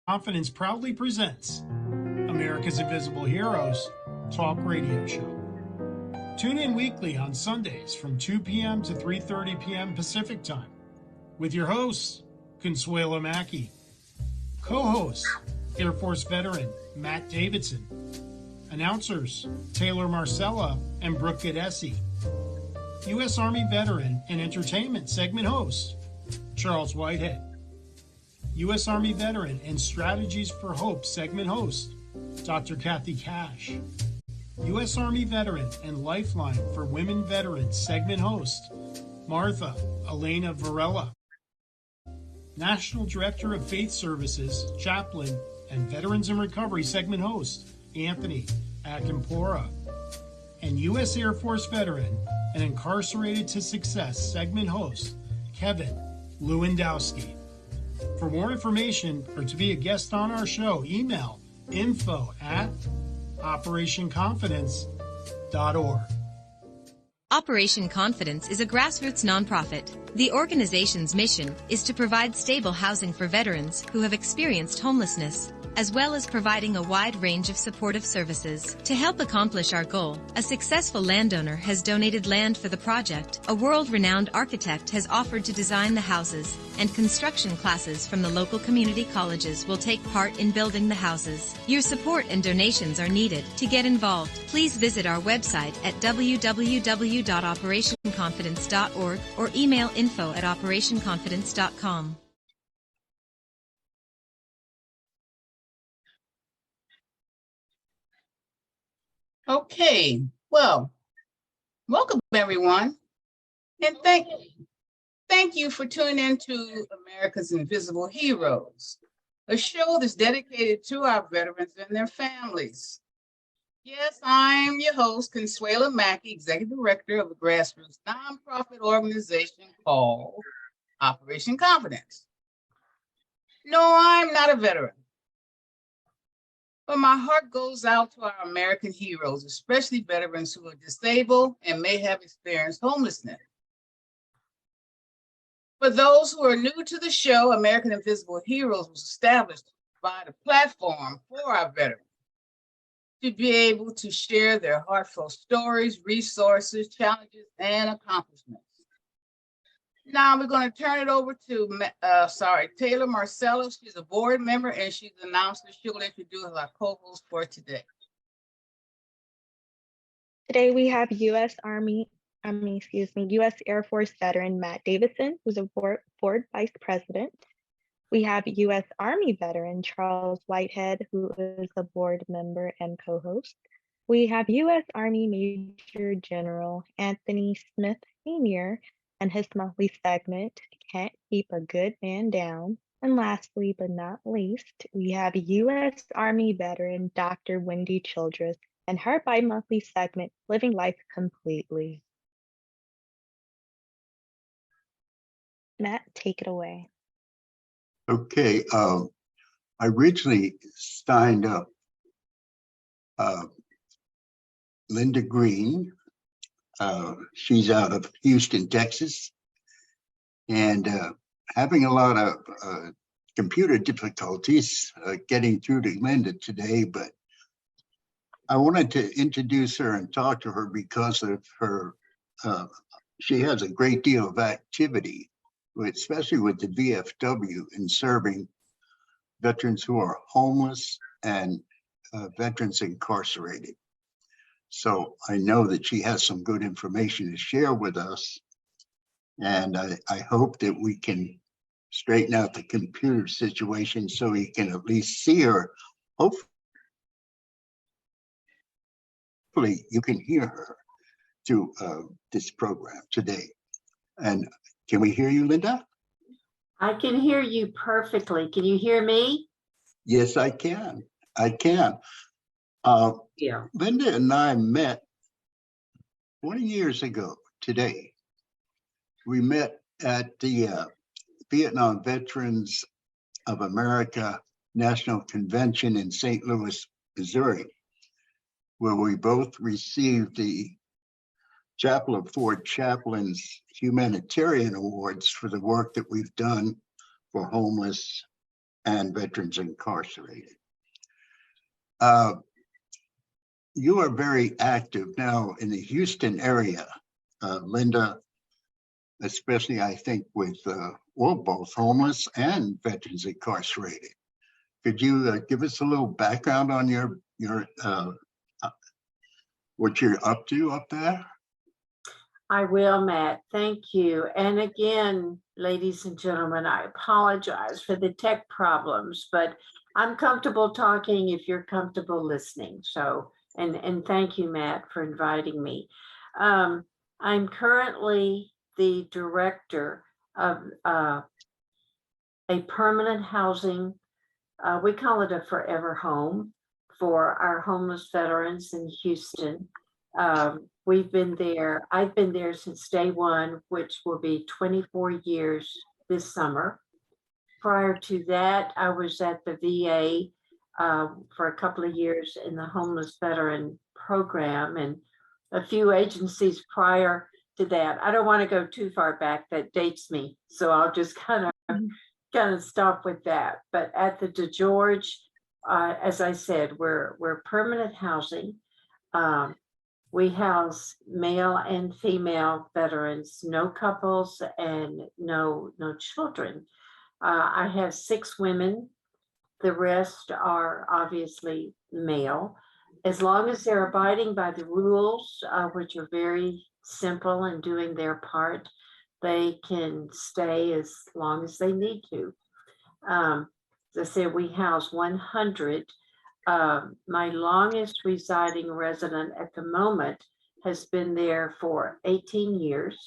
Confidence proudly presents America's Invisible Heroes Talk Radio Show. Tune in weekly on Sundays from 2 p.m. to 3:30 p.m. Pacific Time with your hosts, Consuelo Mackey, co-hosts, Air Force veteran Matt Davidson, announcers Taylor Marcella and Brooke Gadesi, U.S. Army veteran and entertainment segment host Charles Whitehead, U.S. Army veteran and Strategies for Hope segment host, Dr. Kathy Cash, U.S. Army veteran and Lifeline for Women Veterans segment host, Martha Elena Varela, National Director of Faith Services, Chaplain, and Veterans in Recovery segment host, Anthony Akampora, and U.S. Air Force veteran and Incarcerated to Success segment host, Kevin Lewandowski. For more information or to be a guest on our show, email info@operationconfidence.org. Operation Confidence is a grassroots nonprofit. The organization's mission is to provide stable housing for veterans who have experienced homelessness, as well as providing a wide range of supportive services. To help accomplish our goal, a successful landowner has donated land for the project, a world-renowned architect has offered to design the houses, and construction classes from the local community colleges will take part in building the houses. Your support and donations are needed. To get involved, please visit our website at www.operationconfidence.org or email info@operationconfidence.com. Okay, well, welcome everyone, and thank you for tuning in to America's Invisible Heroes, a show that's dedicated to our veterans and their families. Yes, I'm your host, Consuelo Mackey, Executive Director of a grassroots nonprofit organization called Operation Confidence. No, I'm not a veteran. But my heart goes out to our American heroes, especially veterans who are disabled and may have experienced homelessness. For those who are new to the show, American Invisible Heroes was established to provide a platform for our veterans to be able to share their heartfelt stories, resources, challenges, and accomplishments. Now we're going to turn it over to Taylor Marcella. She's a board member and she's announced that she'll introduce our co-host for today. Today we have U.S. Air Force veteran Matt Davidson, who's a board vice president. We have U.S. Army veteran Charles Whitehead, who is a board member and co-host. We have U.S. Army Major General Anthony Smith Sr., and his monthly segment, Can't Keep a Good Man Down. And lastly, but not least, we have U.S. Army veteran Dr. Wendy Childress and her bi-monthly segment, Living Life Completely. Matt, take it away. Okay, I originally signed up Lynda Green. She's out of Houston, Texas, and having a lot of computer difficulties getting through to Lynda today, but I wanted to introduce her and talk to her because of her, she has a great deal of activity, especially with the VFW in serving veterans who are homeless and veterans incarcerated. So I know that she has some good information to share with us. And I hope that we can straighten out the computer situation so we can at least see her. Hopefully you can hear her through this program today. And can we hear you, Lynda? I can hear you perfectly. Can you hear me? Yes, I can. I can. Yeah. Lynda and I met 20 years ago today. We met at the Vietnam Veterans of America National Convention in St. Louis, Missouri, where we both received the Chapel of Fort Chaplain's Humanitarian Awards for the work that we've done for homeless and veterans incarcerated. You are very active now in the Houston area, Lynda, especially I think with both homeless and veterans incarcerated. Could you give us a little background on your what you're up to up there? I will, Matt. Thank you. And again, ladies and gentlemen, I apologize for the tech problems, but I'm comfortable talking if you're comfortable listening. So, and thank you, Matt, for inviting me. I'm currently the director of a permanent housing, we call it a forever home for our homeless veterans in Houston. I've been there since day one, which will be 24 years this summer. Prior to that, I was at the VA for a couple of years in the homeless veteran program and a few agencies prior to that. I don't want to go too far back, that dates me. So I'll just kind of stop with that. But at the DeGeorge, as I said, we're permanent housing. We house male and female veterans, no couples and no children. I have 6 women. The rest are obviously male. As long as they're abiding by the rules, which are very simple and doing their part, they can stay as long as they need to. As I said, we house 100. My longest residing resident at the moment has been there for 18 years.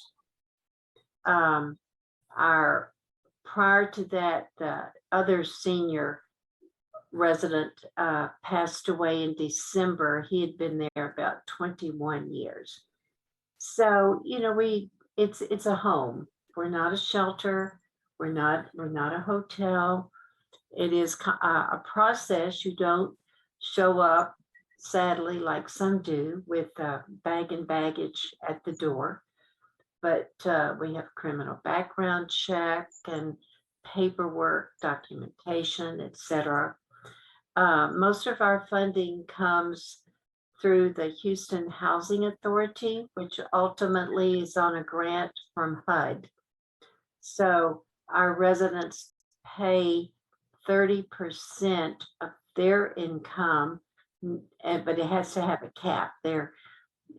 Prior to that, the other senior resident passed away in December. He had been there about 21 years. So, you know, it's a home. We're not a shelter. We're not a hotel. It is a process. You don't show up, sadly, like some do, with bag and baggage at the door. But we have criminal background check and paperwork, documentation, etc. Most of our funding comes through the Houston Housing Authority, which ultimately is on a grant from HUD. So our residents pay 30% of their income, but it has to have a cap there.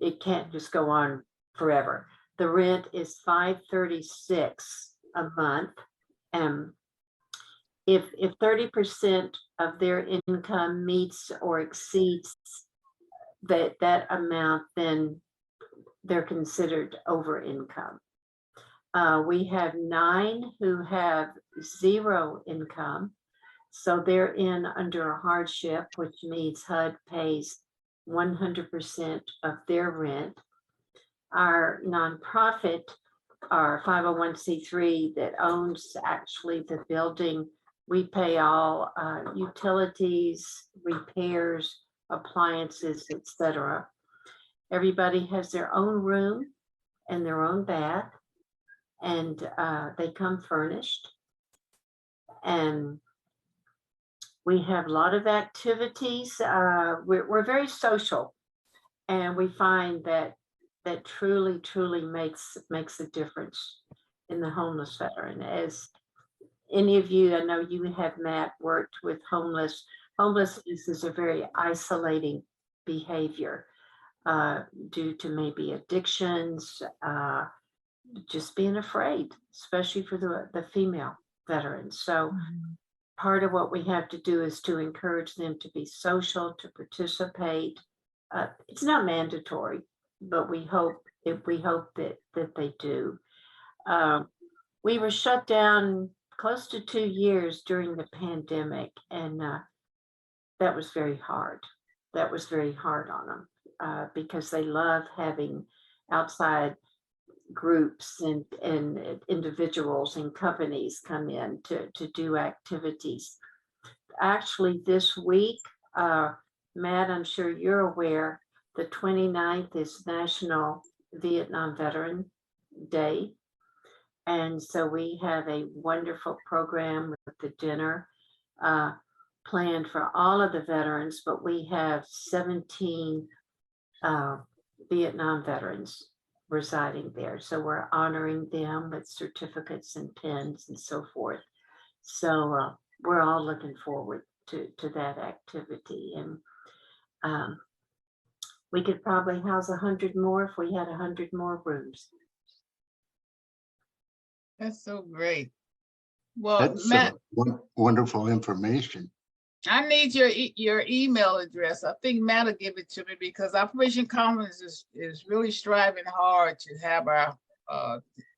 It can't just go on forever. The rent is $536 a month. And if 30% of their income meets or exceeds that amount, then they're considered over income. We have 9 who have 0 income. So they're in under a hardship, which means HUD pays 100% of their rent. Our nonprofit, our 501c3 that owns actually the building, we pay all utilities, repairs, appliances, etc. Everybody has their own room and their own bath, and they come furnished. And we have a lot of activities. We're very social, and we find that truly makes a difference in the homeless veteran. As any of you, I know you have, Matt, worked with homeless. Homelessness is a very isolating behavior due to maybe addictions, just being afraid, especially for the female veterans. So part of what we have to do is to encourage them to be social, to participate. It's not mandatory, but we hope that they do. We were shut down close to 2 years during the pandemic, and that was very hard. That was very hard on them because they love having outside groups and individuals and companies come in to do activities. Actually, this week, Matt, I'm sure you're aware, the 29th is National Vietnam Veteran Day. And so we have a wonderful program with the dinner. planned for all of the veterans, but we have 17 Vietnam veterans residing there. So we're honoring them with certificates and pins and so forth. So we're all looking forward to that activity. And we could probably house 100 more if we had 100 more rooms. That's so great. Well, That's Matt, wonderful information. I need your email address. I think Matt will give it to me because Operation Commons is really striving hard to have our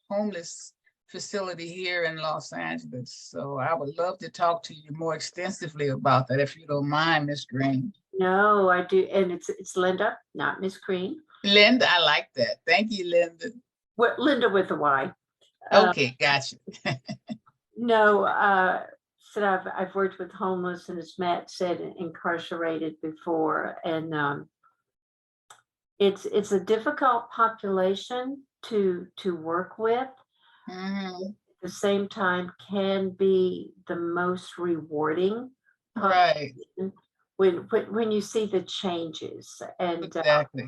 homeless facility here in Los Angeles. So I would love to talk to you more extensively about that, if you don't mind, Miss Green. No, I do, and it's Lynda, not Miss Green. Lynda, I like that. Thank you, Lynda. What, Lynda with a Y. Okay, gotcha. No, said I've worked with homeless and, as Matt said, incarcerated before, and it's a difficult population to work with. Mm-hmm. At the same time, can be the most rewarding. Right. When you see the changes, and exactly.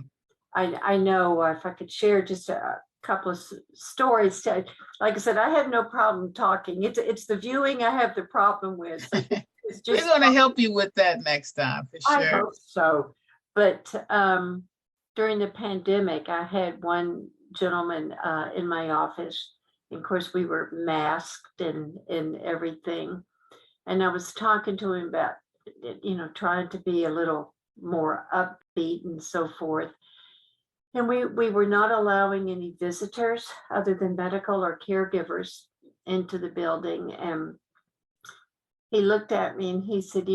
I know if I could share just a couple of stories. Like I said, I have no problem talking. It's the viewing I have the problem with. So it's just, we're going to help you with that next time, for sure. I hope so. But during the pandemic, I had one gentleman in my office. Of course, we were masked and everything. And I was talking to him about, trying to be a little more upbeat and so forth. And we were not allowing any visitors other than medical or caregivers into the building. And he looked at me and he said,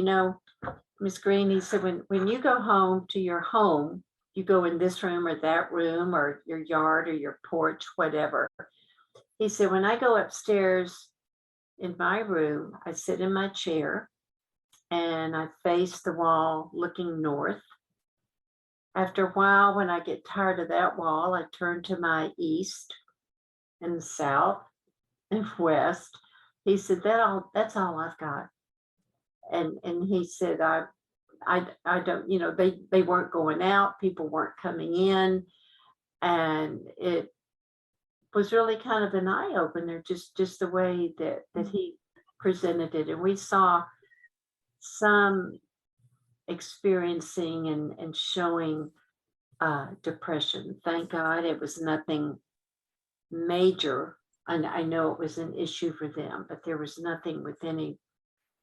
Miss Green, he said, when you go home to your home, you go in this room or that room or your yard or your porch, whatever. He said, when I go upstairs in my room, I sit in my chair and I face the wall looking north. After a while, when I get tired of that wall, I turn to my east and south and west. He said, that's all I've got. And he said, I don't, they weren't going out, people weren't coming in. And it was really kind of an eye opener, just the way that he presented it. And we saw some experiencing and showing depression. Thank God it was nothing major. And I know it was an issue for them, but there was nothing with any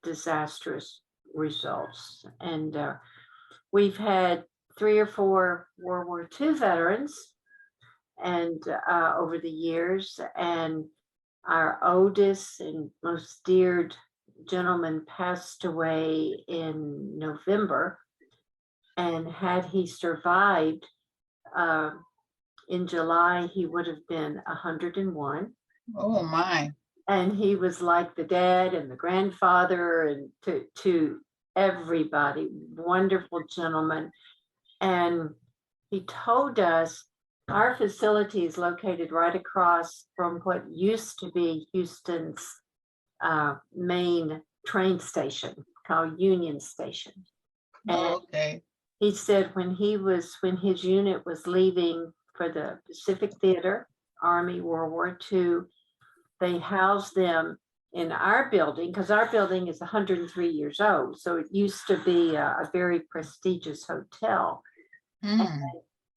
disastrous results. And we've had 3 or 4 World War II veterans and over the years, and our oldest and most dear gentleman passed away in November. And had he survived, in July, he would have been 101. Oh my. And he was like the dad and the grandfather and to everybody, wonderful gentleman. And he told us our facility is located right across from what used to be Houston's main train station called Union Station. And okay. he said when his unit was leaving for the Pacific Theater, Army, World War II, they housed them in our building because our building is 103 years old. So it used to be a very prestigious hotel. And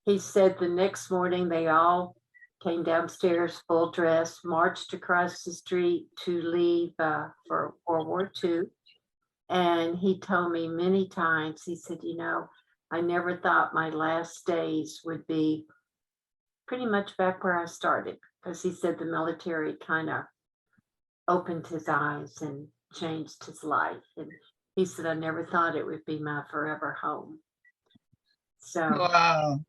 he said the next morning they all came downstairs full dress, marched across the street to leave for World War II. And he told me many times, he said, I never thought my last days would be pretty much back where I started, because he said the military kind of opened his eyes and changed his life. And he said, I never thought it would be my forever home. So wow.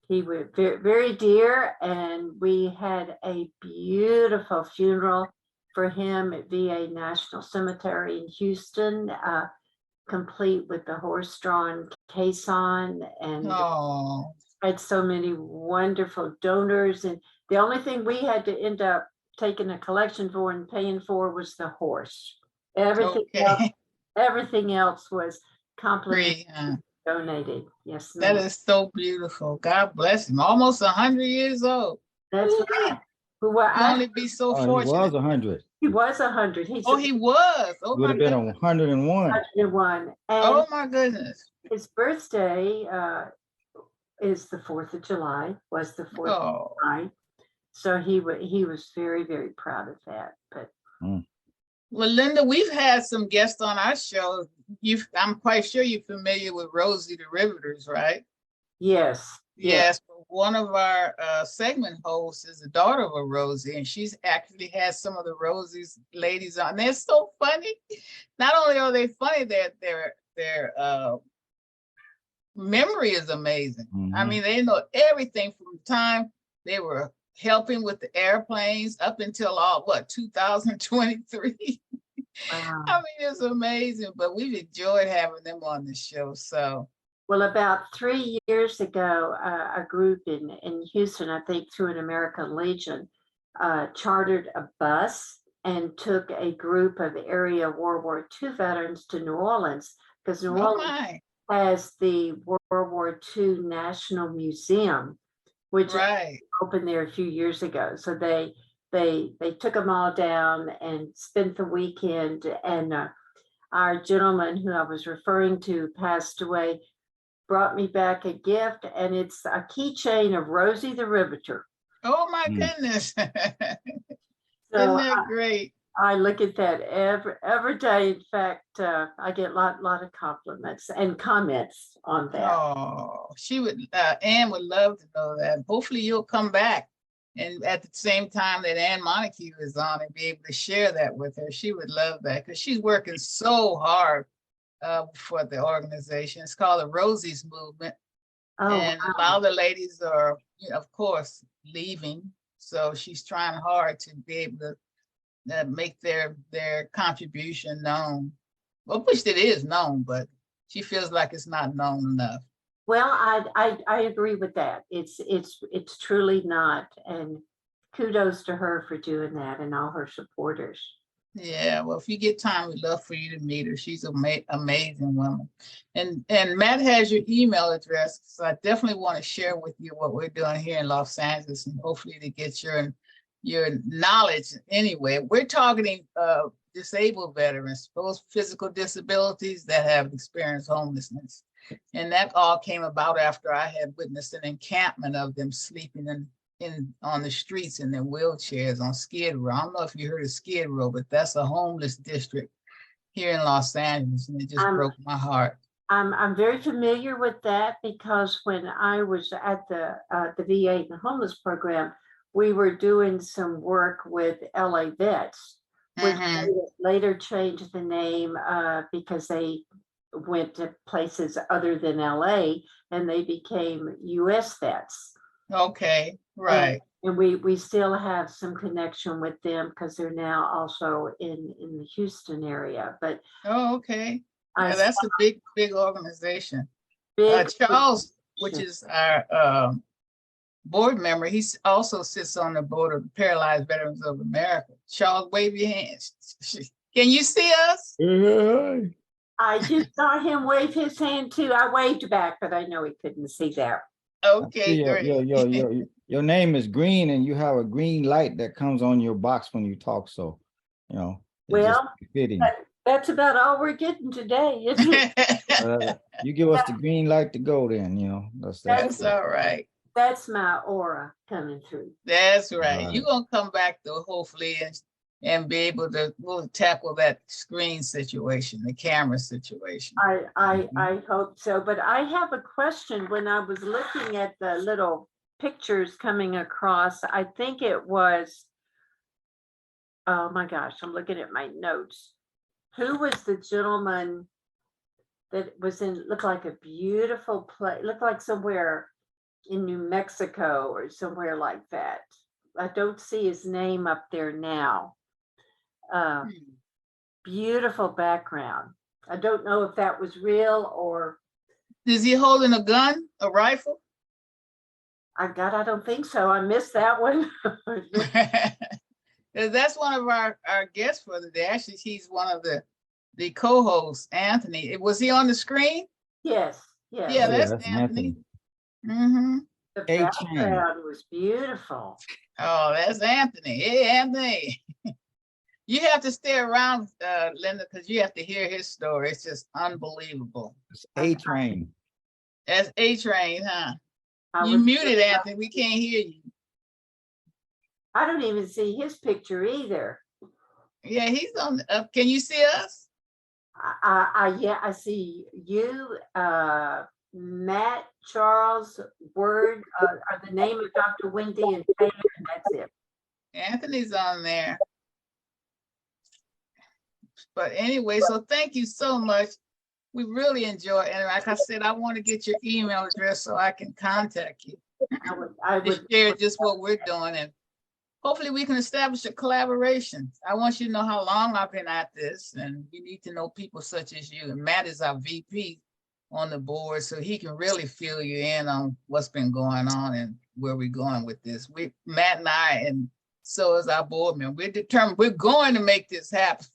He was very, very dear, and we had a beautiful funeral for him at VA National Cemetery in Houston, complete with the horse-drawn caisson, and had so many wonderful donors. And the only thing we had to end up taking a collection for and paying for was the horse. Okay. Everything else was complimentary, Free, huh? donated. Yes, That ma'am. is so beautiful. God bless him. Almost 100 years old. That's Ooh-wee. right. Who were You only be so Oh, he was fortunate. 100. he was 100. He's Oh, he was. Oh Would my have been goodness. 101. 101. And Oh my goodness. his birthday is the 4th of July, was the 4th of Oh. July. So he was very, very proud of that. But Well, Lynda, we've had some guests on our show. I'm quite sure you're familiar with Rosie the Riveters, right? yes. Yes, but one of our segment hosts is the daughter of a Rosie, and she's actually has some of the Rosie's ladies on. They're so funny. Not only are they funny, their memory is amazing. I mean, they know everything from the time they were helping with the airplanes up until 2023. Wow. I mean, it's amazing, but we've enjoyed having them on the show. So, Well, about 3 years ago, a group in Houston, I think through an American Legion, chartered a bus and took a group of area World War II veterans to New Orleans, because New Orleans has the World War II National Museum, which opened there a few years ago. So they took them all down and spent the weekend. And our gentleman who I was referring to passed away, brought me back a gift, and it's a keychain of Rosie the Riveter. Oh my goodness. So isn't that great? I look at that every day. In fact, I get a lot of compliments and comments on that. Oh, she would, Anne would love to know that. Hopefully you'll come back, and at the same time that Anne Montague is on, and be able to share that with her. She would love that, because she's working so hard for the organization. It's called the Rosie's Movement. And a lot of the ladies are, of course, leaving. So she's trying hard to be able to make their contribution known. Well, which it is known, but she feels like it's not known enough. Well, I agree with that. It's truly not. And kudos to her for doing that, and all her supporters. Yeah, well, if you get time, we'd love for you to meet her. She's an amazing woman. And Matt has your email address, so I definitely want to share with you what we're doing here in Los Angeles, and hopefully to get your knowledge anyway. We're targeting disabled veterans, those physical disabilities that have experienced homelessness. And that all came about after I had witnessed an encampment of them sleeping on the streets in their wheelchairs on Skid Row. I don't know if you heard of Skid Row, but that's a homeless district here in Los Angeles, and it just broke my heart. I'm very familiar with that, because when I was at the VA and the homeless program, we were doing some work with LA Vets, which later changed the name because they went to places other than LA, and they became US Vets. Okay, right. And we still have some connection with them, because they're now also in the Houston area. But okay. Yeah, that's a big organization. Charles, which is our board member, he also sits on the board of the Paralyzed Veterans of America. Charles, wave your hands. Can you see us? Yeah. I just saw him wave his hand too. I waved back, but I know he couldn't see that. Okay, great. Your name is green, and you have a green light that comes on your box when you talk. So, well, that's about all we're getting today, isn't it? You give us the green light to go, then that's all right. That's my aura coming through. That's right. You're gonna come back though, hopefully, and be able to tackle that screen situation, the camera situation. I hope so. But I have a question. When I was looking at the little pictures coming across, I think it was, oh my gosh, I'm looking at my notes. Who was the gentleman that was looked like a beautiful place, looked like somewhere in New Mexico or somewhere like that? I don't see his name up there now. Beautiful background. I don't know if that was real or. Is he holding a gun, a rifle? I don't think so. I missed that one. That's one of our guests for the day. Actually, he's one of the co-hosts, Anthony. Was he on the screen? Yes, yes. Yeah, Oh, yeah, that's that's Anthony. Anthony. Mm-hmm. The A-Train. background was beautiful. Oh, that's Anthony. Hey, Anthony. You have to stay around, Lynda, because you have to hear his story. It's just unbelievable. It's A-Train. That's A-Train, huh? I You was- muted, Anthony. We can't hear you. I don't even see his picture either. Yeah, he's on. Can you see us? Yeah, I see you, Matt, Charles, Word, are the name of Dr. Wendy and Taylor, and that's it. Anthony's on there. But anyway, so thank you so much. We really enjoy it. And like I said, I want to get your email address so I can contact you. I To would share just what we're doing, and hopefully we can establish a collaboration. I want you to know how long I've been at this, and we need to know people such as you. And Matt is our VP on the board, so he can really fill you in on what's been going on and where we're going with this. Matt and I, and so is our board member, we're determined we're going to make this happen.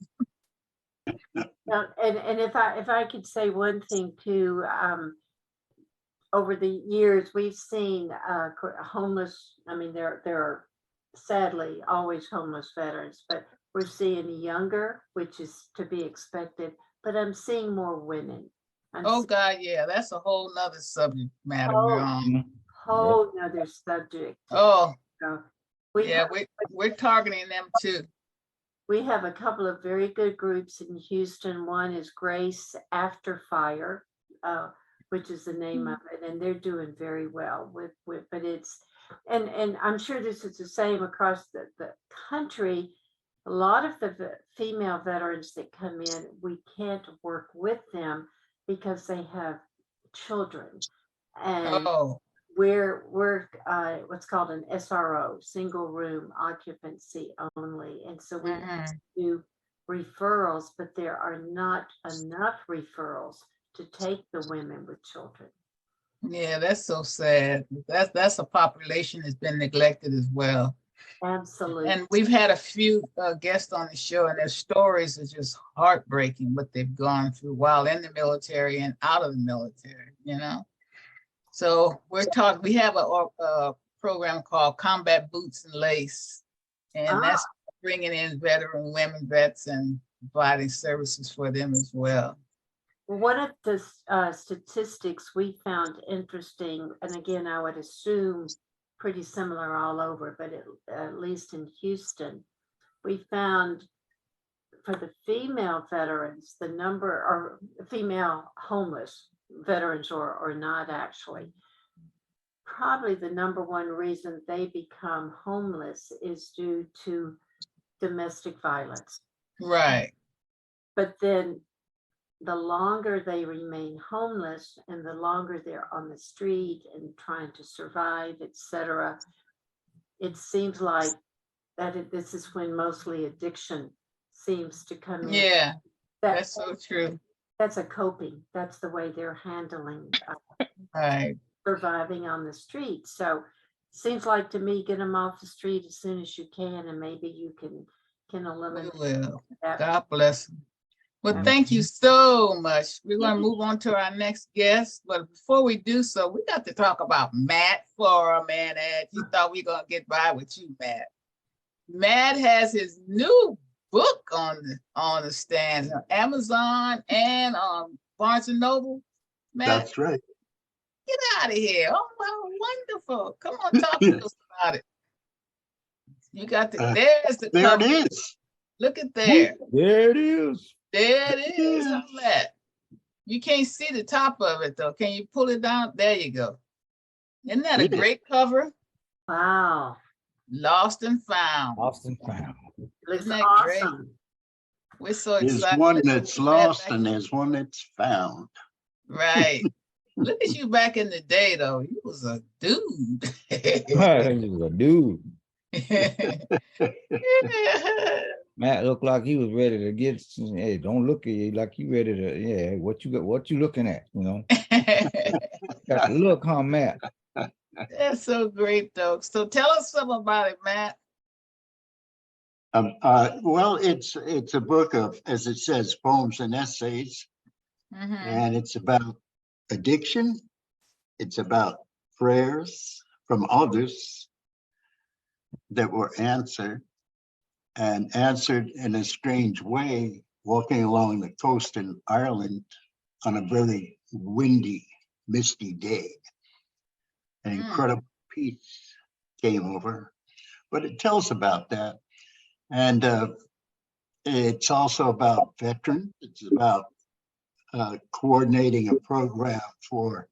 And if I could say one thing too, over the years we've seen homeless. I mean, there are sadly always homeless veterans, but we're seeing younger, which is to be expected. But I'm seeing more women. God, yeah, that's a whole nother subject matter we're on. Whole nother subject. Oh, So we're targeting them too. we have a couple of very good groups in Houston. One is Grace After Fire, which is the name of it, and they're doing very well with but it's and I'm sure this is the same across the country. A lot of the female veterans that come in, we can't work with them because they have children, and we're what's called an SRO, single room occupancy only, and so we do referrals, but there are not enough referrals to take the women with children. Yeah, that's so sad. That's a population that's been neglected as well. Absolutely. And we've had a few guests on the show, and their stories are just heartbreaking, what they've gone through while in the military and out of the military, you know? So we have a program called Combat Boots and Lace, and that's bringing in veteran women vets and providing services for them as well. One of the statistics we found interesting, and again, I would assume pretty similar all over, but at least in Houston, we found for the female veterans, the number, or female homeless veterans or not actually, probably the number one reason they become homeless is due to domestic violence. Right. But then the longer they remain homeless and the longer they're on the street and trying to survive, etc., it seems like this is when mostly addiction seems to come in. Yeah, that's so true. That's a coping. That's the way they're handling surviving on the street. So seems like to me, get them off the street as soon as you can, and maybe you can eliminate that. God bless them. Well, thank you so much. We're going to move on to our next guest. But before we do so, we got to talk about Matt for a minute. You thought we were going to get by with you, Matt. Matt has his new book on the stands on Amazon and on Barnes & Noble. Matt, that's right. Get out of here. Oh, wow, wonderful. Come on, talk to us about it. You got there's the there cover. it is. Look at there. There it is. There it is. On that. You can't see the top of it though. Can you pull it down? There you go. Isn't that a great cover? Wow. Lost and Found. Lost and Found. Looks awesome. Great? We're so excited. There's one that's lost and there's one that's found. Right. Look at you back in the day though. You was a dude. He was a dude. Matt looked like he was ready to get. Hey, don't look at you like you ready to. Yeah, what you looking at? You know. Got the look, huh, Matt? That's so great, though. So tell us something about it, Matt. Well, it's a book of, as it says, poems and essays, and it's about addiction. It's about prayers from others that were answered, and answered in a strange way, walking along the coast in Ireland on a very windy, misty day. An incredible peace came over, but it tells about that. And it's also about veterans. It's about coordinating a program for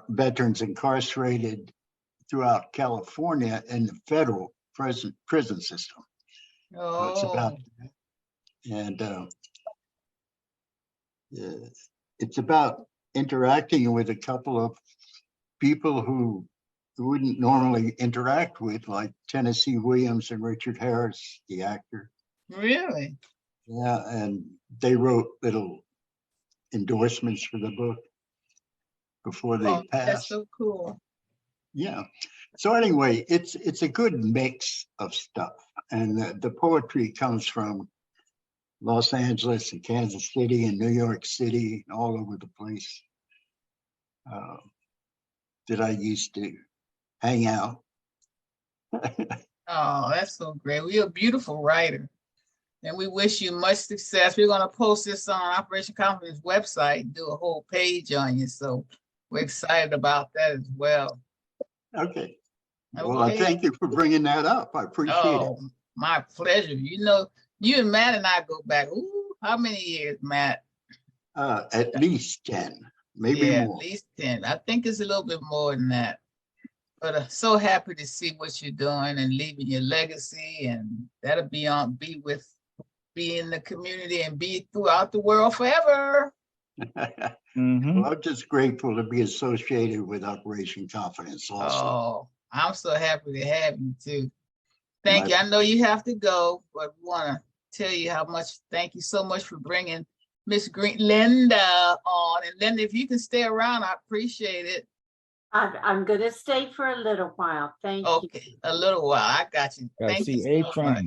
veterans incarcerated throughout California in the federal prison system. So it's about that. And it's about interacting with a couple of people who wouldn't normally interact with, like Tennessee Williams and Richard Harris, the actor. Really? Yeah, and they wrote little endorsements for the book before they passed. That's so cool. Yeah. So anyway, it's a good mix of stuff, and the poetry comes from Los Angeles and Kansas City and New York City, all over the place that I used to hang out. Oh, that's so great. You're a beautiful writer. And we wish you much success. We're going to post this on Operation Confidence website, do a whole page on you. So we're excited about that as well. Okay. Well, I thank you for bringing that up. I appreciate it. My pleasure. You know, you and Matt and I go back. Ooh, how many years, Matt? At least 10, maybe more. At least 10. I think it's a little bit more than that. But I'm so happy to see what you're doing and leaving your legacy, and that'll be in the community and be throughout the world forever. Well, I'm just grateful to be associated with Operation Confidence also. Oh, I'm so happy to have you too. Thank you. I know you have to go, but we want to tell you how much, thank you so much for bringing Miss Lynda on. And Lynda, if you can stay around, I appreciate it. I'm going to stay for a little while. Thank you. Okay, a little while. I got you. Thank you so much.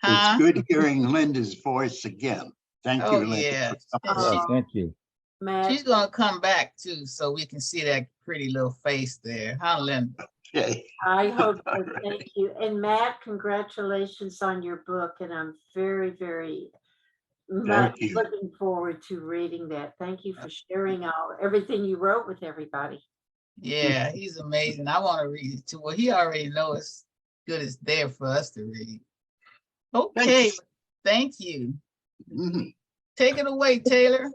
It's good hearing Lynda's voice again. Thank you, Lynda. Yeah. Thank you. Matt, she's going to come back too, so we can see that pretty little face there. Huh, Lynda? Okay. I hope so. Thank you. And Matt, congratulations on your book. And I'm very, very much looking forward to reading that. Thank you for sharing everything you wrote with everybody. Yeah, he's amazing. I want to read it too. Well, he already knows it's good as there for us to read. Okay, thank you. Take it away, Taylor.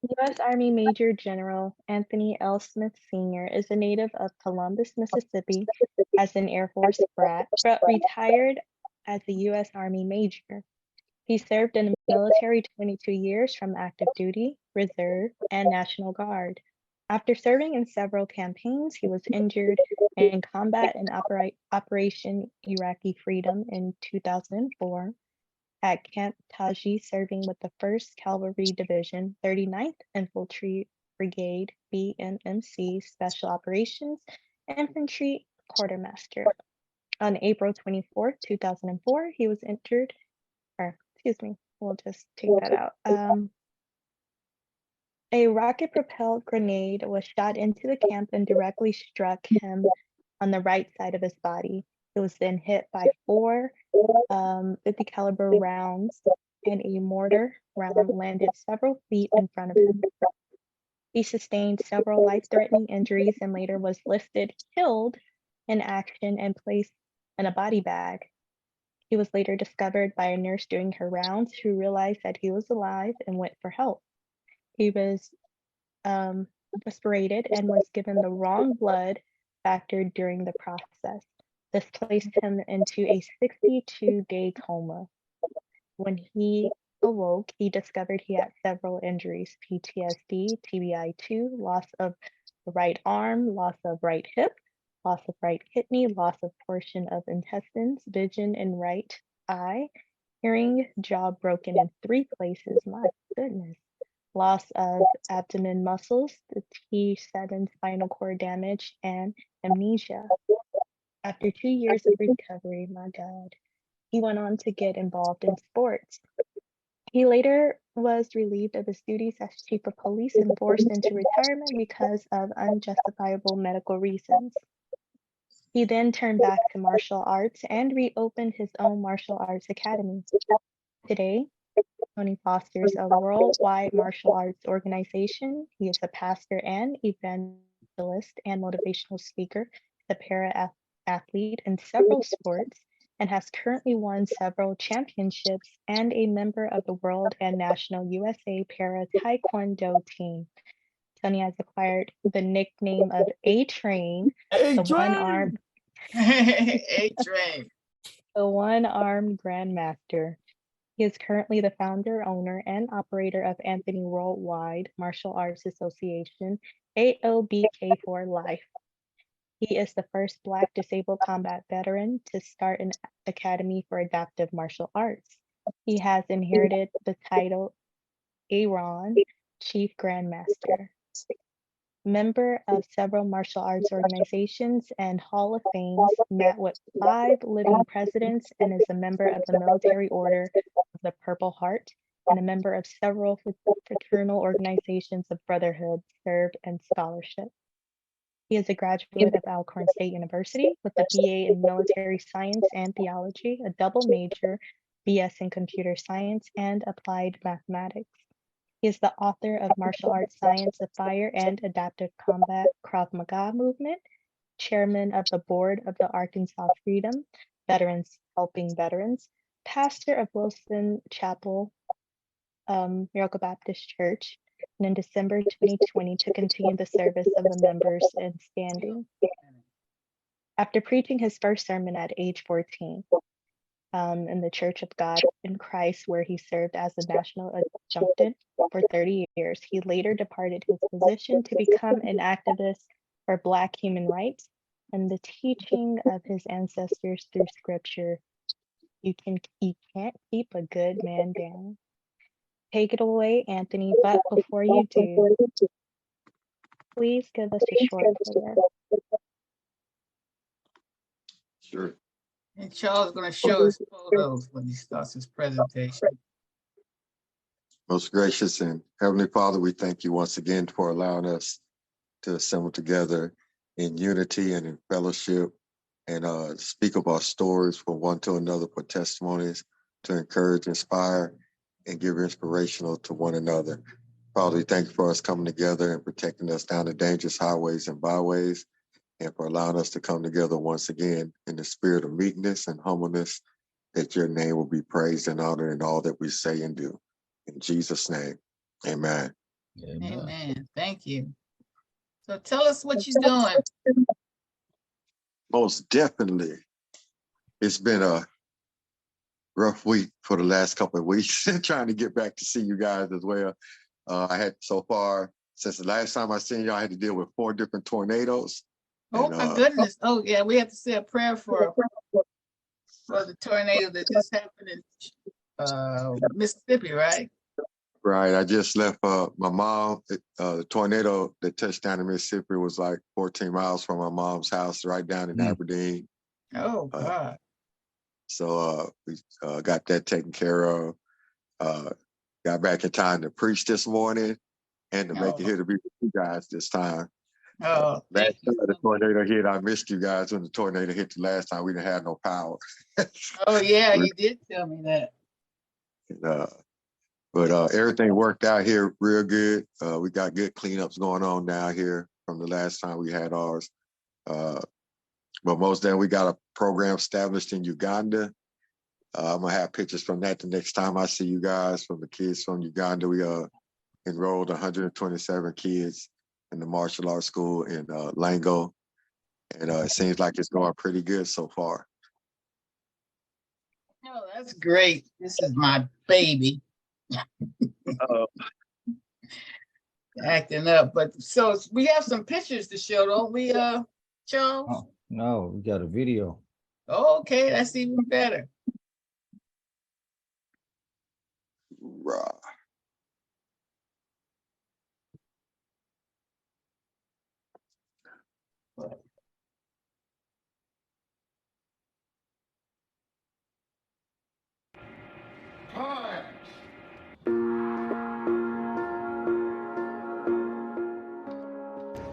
U.S. Army Major General Anthony L. Smith Sr. is a native of Columbus, Mississippi, as an Air Force brat, but retired as a U.S. Army Major. He served in the military 22 years from active duty, reserve, and National Guard. After serving in several campaigns, he was injured in combat in Operation Iraqi Freedom in 2004 at Camp Taji, serving with the 1st Cavalry Division, 39th Infantry Brigade, BNMC Special Operations Infantry Quartermaster. On April 24, 2004, he was injured, we'll just take that out. A rocket-propelled grenade was shot into the camp and directly struck him on the right side of his body. He was then hit by 4 50 caliber rounds, and a mortar round landed several feet in front of him. He sustained several life-threatening injuries and later was listed killed in action and placed in a body bag. He was later discovered by a nurse doing her rounds who realized that he was alive and went for help. He was respirated and was given the wrong blood factor during the process. This placed him into a 62-day coma. When he awoke, he discovered he had several injuries: PTSD, TBI2, loss of the right arm, loss of right hip, loss of right kidney, loss of portion of intestines, vision in right eye, hearing, jaw broken in 3 places, my goodness, loss of abdomen muscles, the T7 spinal cord damage, and amnesia. After 2 years of recovery, my God, he went on to get involved in sports. He later was relieved of his duties as chief of police and forced into retirement because of unjustifiable medical reasons. He then turned back to martial arts and reopened his own martial arts academy. Today, Tony fosters a worldwide martial arts organization. He is a pastor and evangelist and motivational speaker, a para-athlete in several sports, and has currently won several championships and a member of the world and national USA para taekwondo team. Tony has acquired the nickname of A-Train, the one-armed A-Train. the one-armed grandmaster. He is currently the founder, owner, and operator of Anthony Worldwide Martial Arts Association, AOBK for Life. He is the first Black disabled combat veteran to start an academy for adaptive martial arts. He has inherited the title Aaron, Chief Grandmaster. Member of several martial arts organizations and Hall of Fames, met with 5 living presidents, and is a member of the Military Order of the Purple Heart and a member of several fraternal organizations of brotherhood, serve, and scholarship. He is a graduate of Alcorn State University with a BA in Military Science and Theology, a double major, BS in Computer Science and Applied Mathematics. He is the author of Martial Arts Science of Fire and Adaptive Combat Krav Maga Movement, chairman of the board of the Arkansas Freedom Veterans Helping Veterans, pastor of Wilson Chapel, Miracle Baptist Church, and in December 2020 to continue the service of the members in standing. After preaching his first sermon at age 14, in the Church of God in Christ, where he served as a national adjutant for 30 years. He later departed his position to become an activist for Black human rights and the teaching of his ancestors through scripture. You can't keep a good man down. Take it away, Anthony, but before you do, please give us a short prayer. Sure. And Charles is going to show us photos when he starts his presentation. Most gracious and Heavenly Father, we thank you once again for allowing us to assemble together in unity and in fellowship and speak of our stories from one to another for testimonies to encourage, inspire, and give inspirational to one another. Father, we thank you for us coming together and protecting us down the dangerous highways and byways, and for allowing us to come together once again in the spirit of meekness and humbleness, that your name will be praised and honored in all that we say and do. In Jesus' name, amen. Amen. Thank you. So tell us what you're doing. Most definitely. It's been a rough week for the last couple of weeks, trying to get back to see you guys as well. I had so far, since the last time I seen you, I had to deal with 4 different tornadoes. Oh, my goodness. Oh, yeah, we have to say a prayer for the tornado that just happened in Mississippi, right? Right. I just left my mom. The tornado that touched down in Mississippi was like 14 miles from my mom's house, right down in Aberdeen. Oh, God. So we got that taken care of. Got back in time to preach this morning and to make it here to be with you guys this time. Oh, Last time the tornado hit, I missed you guys when the tornado hit the last time. We didn't have no power. Oh, yeah, you did tell me that. But everything worked out here real good. We got good cleanups going on now here from the last time we had ours. But most of them, we got a program established in Uganda. I'm going to have pictures from that the next time I see you guys, from the kids from Uganda. We enrolled 127 kids in the martial arts school in Lango. And it seems like it's going pretty good so far. Oh, that's great. This is my baby. Acting up. But so we have some pictures to show, don't we, Charles? Oh, no, we got a video. Oh, okay, that's even better. Rah.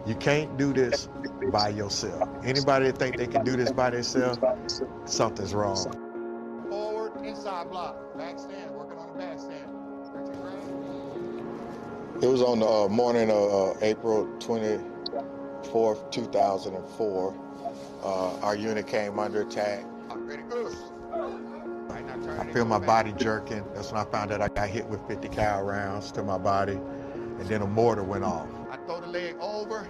You can't do this by yourself. Anybody that think they can do this by themselves, something's wrong. Forward, inside block, back stand, working on the back stand. It was on the morning of April 24th, 2004. Our unit came under attack. Ready, go. I feel my body jerking. That's when I found out I got hit with 50 cal rounds to my body, and then a mortar went off. I throw the leg over,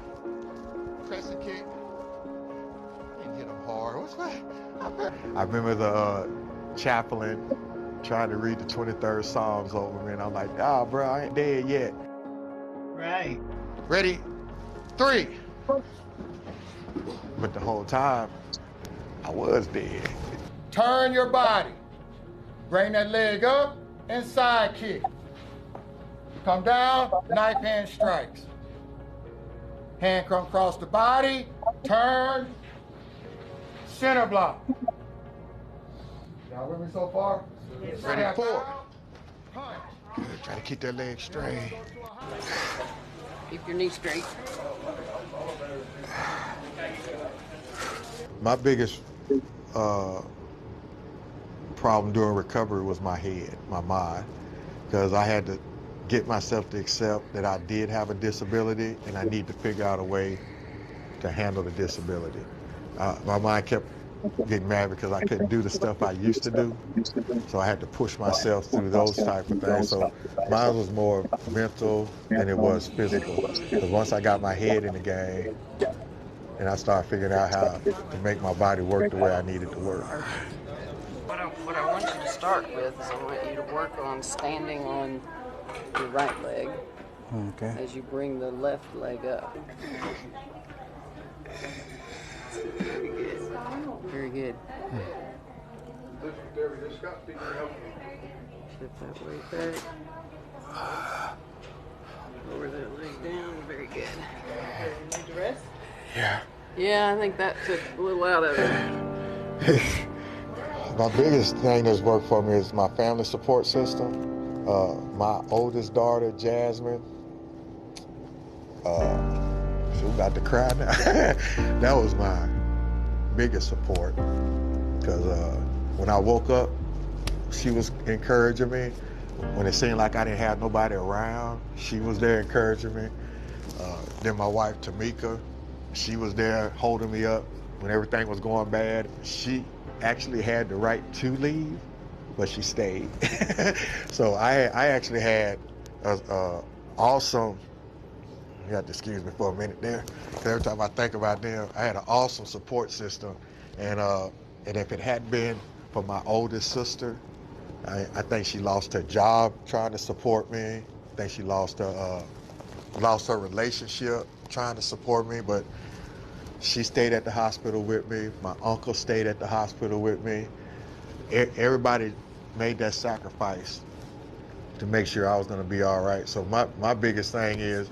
crescent kick. I didn't hit him hard. What's that? I remember the chaplain trying to read the 23rd Psalms over me, and I'm like, ah, bro, I ain't dead yet. Right. Ready? 3. But the whole time, I was dead. Turn your body. Bring that leg up and side kick. Come down, knife hand strikes. Hand come across the body, turn, center block. Y'all with me so far? Yes. Ready, 4. Good, try to keep that leg straight. Keep your knee straight. My biggest problem during recovery was my head, my mind, because I had to get myself to accept that I did have a disability and I need to figure out a way to handle the disability. My mind kept getting mad because I couldn't do the stuff I used to do, so I had to push myself through those type of things. So mine was more mental than it was physical, because once I got my head in the game and I started figuring out how to make my body work the way I needed to work. What I want you to start with is I want you to work on standing on your right leg as you bring the left leg up. Very good. Very good. Shift that weight back. Lower that leg down. Very good. Need to rest? Yeah. Yeah, I think that took a little out of it. My biggest thing that's worked for me is my family support system. My oldest daughter, Jasmine, she's about to cry now. That was my biggest support, because when I woke up, she was encouraging me. When it seemed like I didn't have nobody around, she was there encouraging me. Then my wife, Tamika, she was there holding me up when everything was going bad. She actually had the right to leave, but she stayed. So I actually had a awesome, you have to excuse me for a minute there, because every time I think about them, I had an awesome support system. And if it hadn't been for my oldest sister, I think she lost her job trying to support me. I think she lost her relationship trying to support me, but she stayed at the hospital with me. My uncle stayed at the hospital with me. Everybody made that sacrifice to make sure I was gonna be all right. So my biggest thing is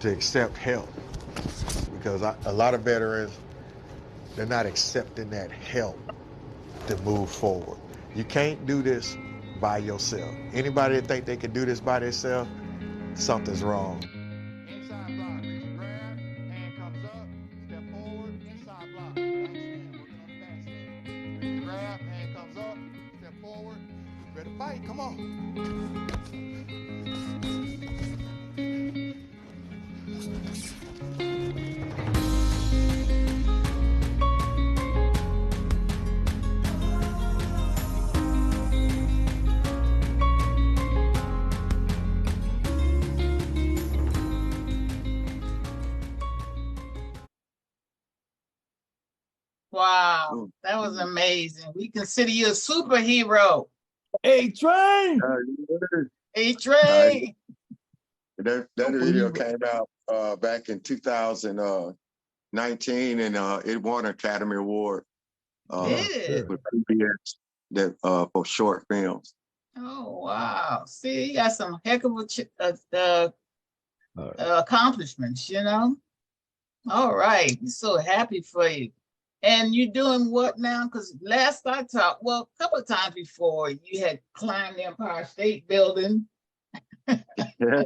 to accept help, because a lot of veterans, they're not accepting that help to move forward. You can't do this by yourself. Anybody that think they can do this by themselves, something's wrong. Inside block, reach and grab, hand comes up, step forward, inside block, back stand, working on the back stand. Reach and grab, hand comes up, step forward, ready to fight, come on. Wow, that was amazing. We consider you a superhero. A-Train! A-Train. That video came out back in 2019, and it won an Academy Award with PBS for short films. Oh, wow. See, you got some heck of accomplishments, you know? All right. We're so happy for you. And you're doing what now? Because last I talked, well, a couple of times before, you had climbed the Empire State Building. Yeah,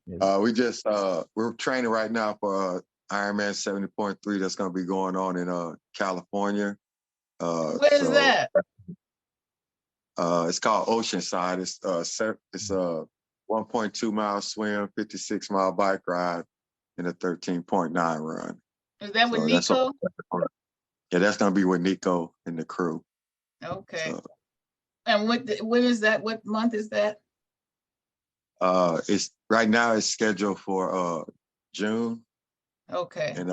We're training right now for Ironman 70.3 that's going to be going on in California. Where is that? It's called Oceanside. It's a 1.2 mile swim, 56 mile bike ride, and a 13.9 run. Is that with Nico? That's going to be with Nico and the crew. Okay. So, and when is that? What month is that? It's right now. It's scheduled for June. Okay. And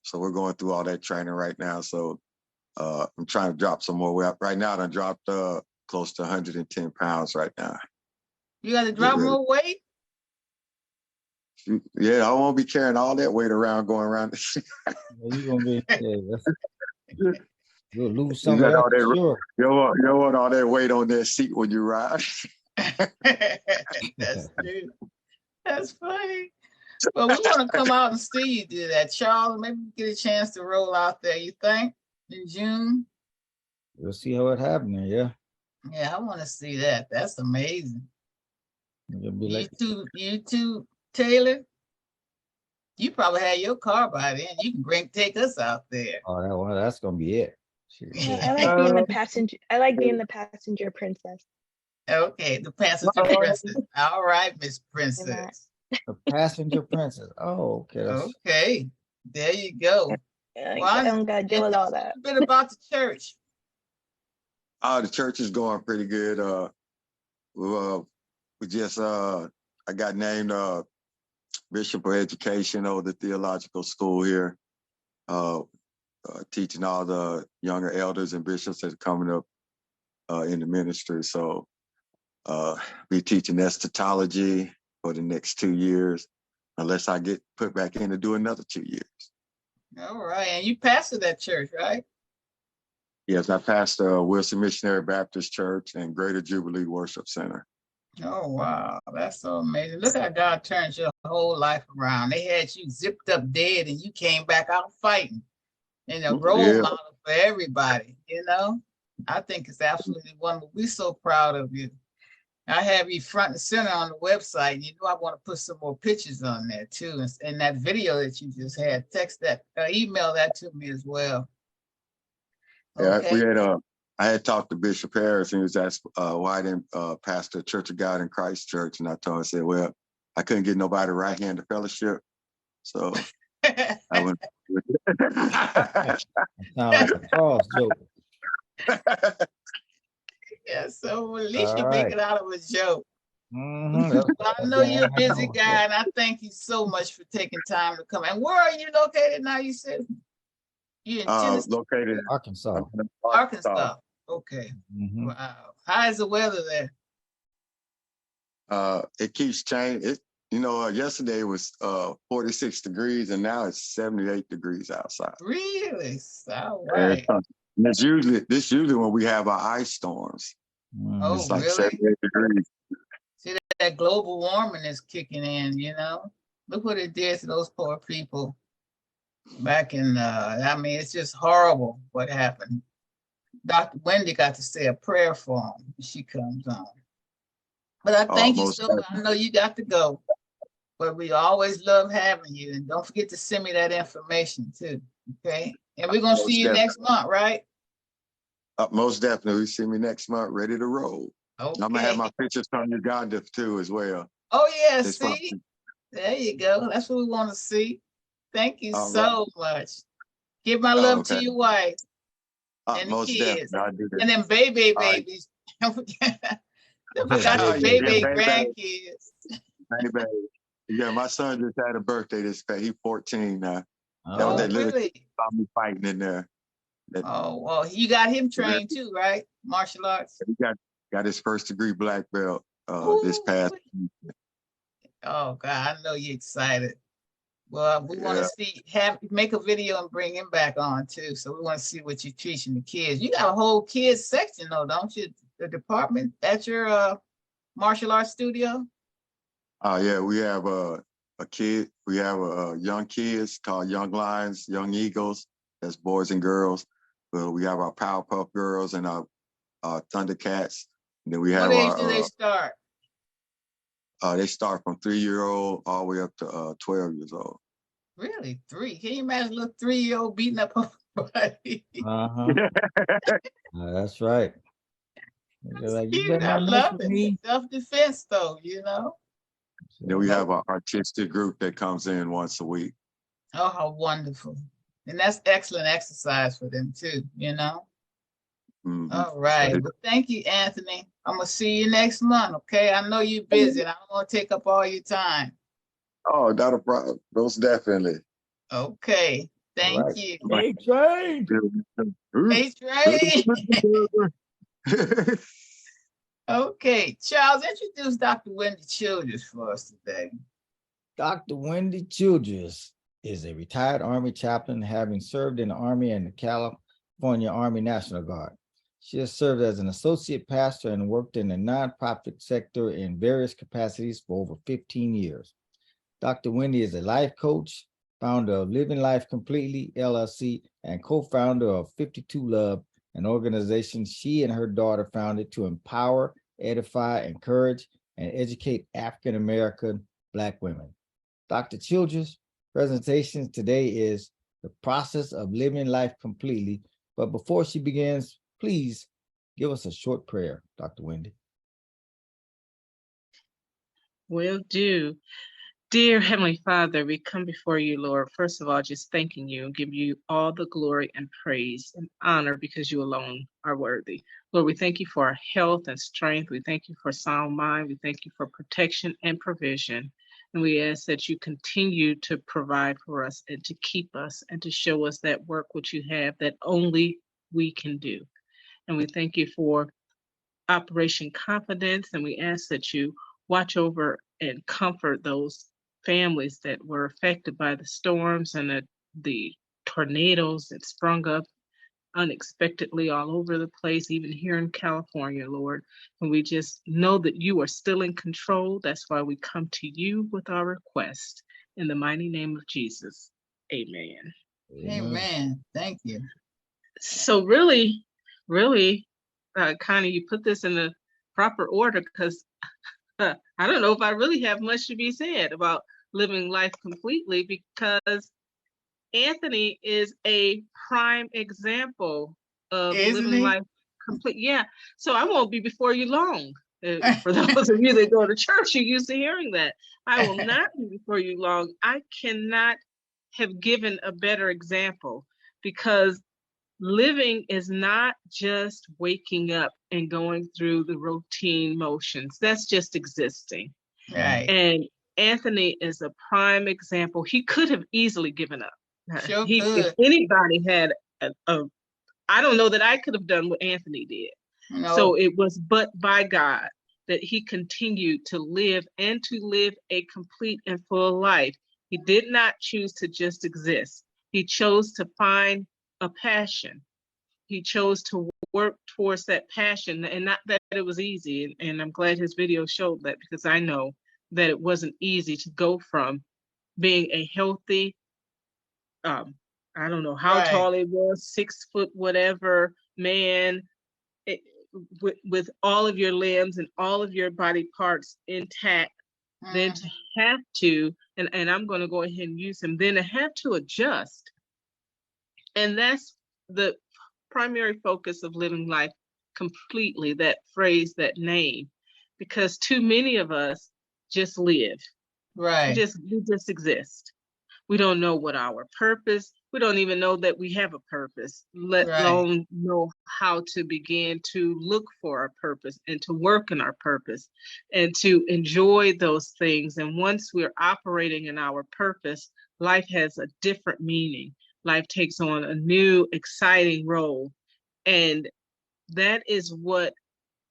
so we're going through all that training right now. So I'm trying to drop some more weight. Right now, I dropped close to 110 pounds right now. You got to drop more weight? Yeah, I won't be carrying all that weight around going around. You're gonna be. Yeah, you'll lose some of that. Sure. You don't want all that weight on that seat when you ride. That's true. That's funny. Well, we want to come out and see you do that, Charles. Maybe we get a chance to roll out there. You think in June? We'll see how it happens. Yeah. Yeah, I want to see that. That's amazing. You too, Taylor. You probably had your car by then. You can take us out there. Oh, that's gonna be it. Yeah, I like being the passenger. I like being the passenger princess. Okay, the passenger princess. All right, Miss Princess. The passenger princess. Oh, okay. Okay, there you go. Well, I don't gotta deal with all that. A bit about the church. The church is going pretty good. I got named Bishop of Education over the theological school here, teaching all the younger elders and bishops that are coming up in the ministry. So be teaching eschatology for the next 2 years, unless I get put back in to do another 2 years. All right, and you pastor that church, right? Yes, I pastor Wilson Missionary Baptist Church and Greater Jubilee Worship Center. Oh, wow. That's so amazing. Look how God turned your whole life around. They had you zipped up dead and you came back out fighting. And a role model for everybody, you know? I think it's absolutely wonderful. We're so proud of you. I have you front and center on the website. And you know I want to put some more pictures on there too. And that video that you just had, email that to me as well. Okay. Yeah, I had talked to Bishop Harris, and he was asked why I didn't pastor Church of God in Christ Church. And I told him, I said, well, I couldn't get nobody right hand to fellowship. So I went with it. Sound like a Charles joke. Yeah, so at least you make it out of a joke. Mm-hmm. I know you're a busy guy, and I thank you so much for taking time to come. And where are you located now, you said? You're in Tennessee? Located in Arkansas. Arkansas. Okay. Mm-hmm. Wow. How is the weather there? It keeps changing. Yesterday was 46 degrees, and now it's 78 degrees outside. Really? All right. And this usually when we have our ice storms. Oh, it's like really? 78 degrees. See, that global warming is kicking in, you know? Look what it did to those poor people back in, it's just horrible what happened. Dr. Wendy got to say a prayer for him when she comes on. But I thank you so much. I know you got to go, but we always love having you. And don't forget to send me that information too, okay? And we're going to see you next month, right? Most definitely. See me next month, ready to roll. Okay. I'm going to have my pictures from Uganda too as well. Oh, yeah, see? There you go. That's what we want to see. Thank you so much. Give my love to your wife and the kids. And then babies. Don't forget the baby grandkids. Baby. Yeah, my son just had a birthday this day. He's 14 now. Oh, really? Saw me fighting in there. Oh, well, you got him trained too, right? Martial arts. He got his first degree black belt this past week. Oh God, I know you're excited. Well, we want to make a video and bring him back on too. So we want to see what you're teaching the kids. You got a whole kids section though, don't you? The department at your martial arts studio? Yeah, we have we have young kids called Young Lions, Young Eagles. That's boys and girls. We have our Powerpuff Girls and our Thundercats. And then we have what age do they start? They start from 3-year-old all the way up to 12 years old. Really? 3? Can you imagine a little 3-year-old beating up somebody? Uh-huh. That's right. They're like, you Cute. better I not mess love with it. me. Self-defense, though, you know? Then we have an artistic group that comes in once a week. Oh, how wonderful. And that's excellent exercise for them, too, you know? Mhm. All right. They- Well, thank you, Anthony. I'm going to see you next month, okay? I know you're busy, and I don't want to take up all your time. Oh, not a problem. Most definitely. Okay. All Thank right. you. Hey, Train. Hey, Trey. Okay. Charles, introduce Dr. Wendy Childress for us today. Dr. Wendy Childress is a retired Army chaplain, having served in the Army and the California Army National Guard. She has served as an associate pastor and worked in the nonprofit sector in various capacities for over 15 years. Dr. Wendy is a life coach, founder of Living Life Completely, LLC, and co-founder of 52 Love, an organization she and her daughter founded to empower, edify, encourage, and educate African-American Black women. Dr. Childress' presentation today is the process of living life completely. But before she begins, please give us a short prayer, Dr. Wendy. Will do. Dear Heavenly Father, we come before you, Lord, first of all, just thanking you and give you all the glory and praise and honor because you alone are worthy. Lord, we thank you for our health and strength. We thank you for sound mind. We thank you for protection and provision. And we ask that you continue to provide for us and to keep us and to show us that work which you have that only we can do. And we thank you for Operation Confidence. And we ask that you watch over and comfort those families that were affected by the storms and the tornadoes that sprung up unexpectedly all over the place, even here in California, Lord. And we just know that you are still in control. That's why we come to you with our request. In the mighty name of Jesus, amen. Amen. Thank you. So really, Connie, you put this in the proper order because I don't know if I really have much to be said about living life completely, because Anthony is a prime example of Isn't living he? life complete. Yeah. So I won't be before you long. For those of you that go to church, you're used to hearing that. I will not be before you long. I cannot have given a better example, because living is not just waking up and going through the routine motions. That's just existing. Right. And Anthony is a prime example. He could have easily given up. Sure If could. anybody had I don't know that I could have done what Anthony did. No. So it was but by God that he continued to live and to live a complete and full life. He did not choose to just exist. He chose to find a passion. He chose to work towards that passion, and not that it was easy. And I'm glad his video showed that, because I know that it wasn't easy to go from being a healthy, I don't know how tall he was, 6 foot whatever man, with all of your limbs and all of your body parts intact, then to have to, and I'm going to go ahead and use him, then to have to adjust. And that's the primary focus of living life completely, that phrase, that name, because too many of us just live. Right. We just exist. We don't know what our purpose, we don't even know that we have a purpose, let alone know how to begin to look for our purpose and to work in our purpose and to enjoy those things. And once we're operating in our purpose, life has a different meaning. Life takes on a new, exciting role. And that is what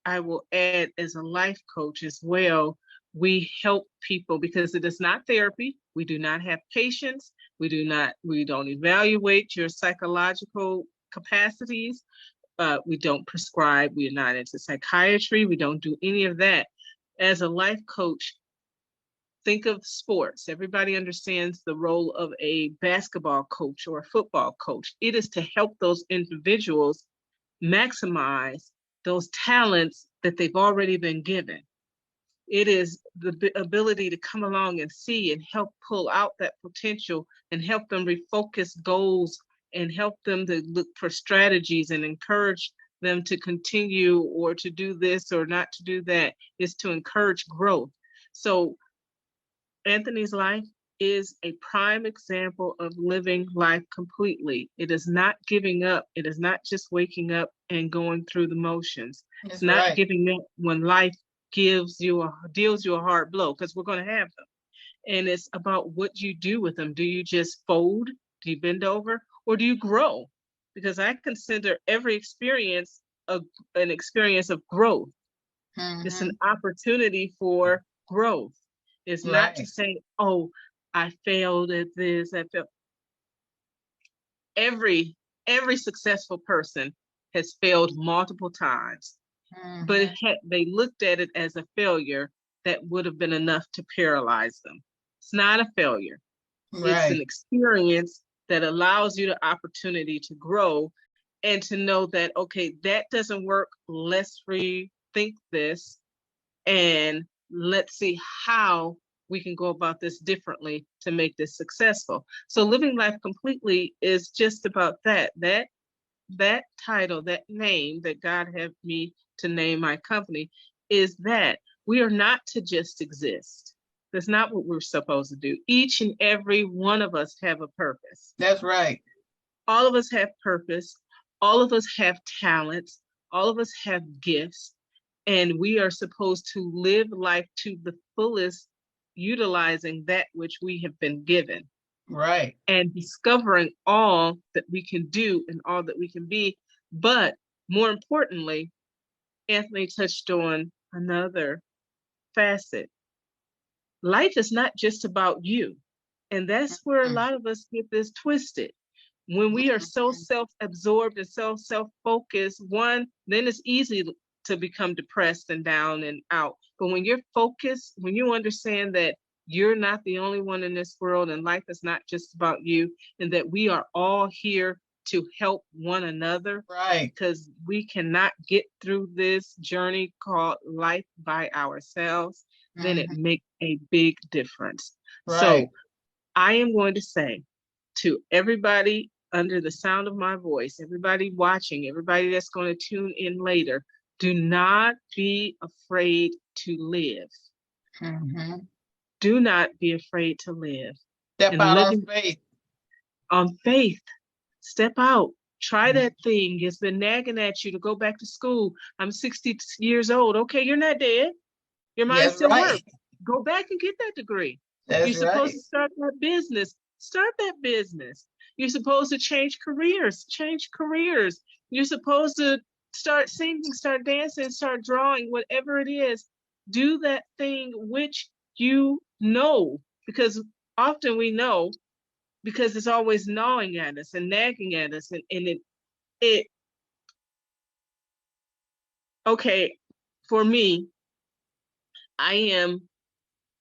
I will add as a life coach as well. We help people, because it is not therapy. We do not have patients. We don't evaluate your psychological capacities. We don't prescribe. We are not into psychiatry. We don't do any of that. As a life coach, think of sports. Everybody understands the role of a basketball coach or a football coach. It is to help those individuals maximize those talents that they've already been given. It is the ability to come along and see and help pull out that potential and help them refocus goals and help them to look for strategies and encourage them to continue or to do this or not to do that, is to encourage growth. So Anthony's life is a prime example of living life completely. It is not giving up. It is not just waking up and going through the motions. It's not giving up when life deals you a hard blow, because we're going to have them. And it's about what you do with them. Do you just fold? Do you bend over? Or do you grow? Because I consider every experience an experience of growth. It's an opportunity for growth. It's not to say, oh, I failed at this. I failed. Every successful person has failed multiple times, but they looked at it as a failure that would have been enough to paralyze them. It's not a failure. It's an experience that allows you the opportunity to grow and to know that, okay, that doesn't work. Let's rethink this and let's see how we can go about this differently to make this successful. So living life completely is just about that title, that name that God had me to name my company, is that we are not to just exist. That's not what we're supposed to do. Each and every one of us have a purpose. That's right. All of us have purpose. All of us have talents. All of us have gifts. And we are supposed to live life to the fullest, utilizing that which we have been given. Right. And discovering all that we can do and all that we can be. But more importantly, Anthony touched on another facet. Life is not just about you. And that's where a lot of us get this twisted. When we are so self-absorbed and self-focused, then it's easy to become depressed and down and out. But when you're focused, when you understand that you're not the only one in this world and life is not just about you, and that we are all here to help one another, right? Because we cannot get through this journey called life by ourselves, then it makes a big difference. Right. So I am going to say to everybody under the sound of my voice, everybody watching, everybody that's going to tune in later, do not be afraid to live. Do not be afraid to live. Step out on faith. On faith. Step out. Try that thing. It's been nagging at you to go back to school. I'm 60 years old. Okay, you're not dead. Your mind still works. Go back and get that degree. You're supposed to start that business. Start that business. You're supposed to change careers. Change careers. You're supposed to start singing, start dancing, start drawing, whatever it is. Do that thing which you know, because often we know because it's always gnawing at us and nagging at us. And it okay, for me, I am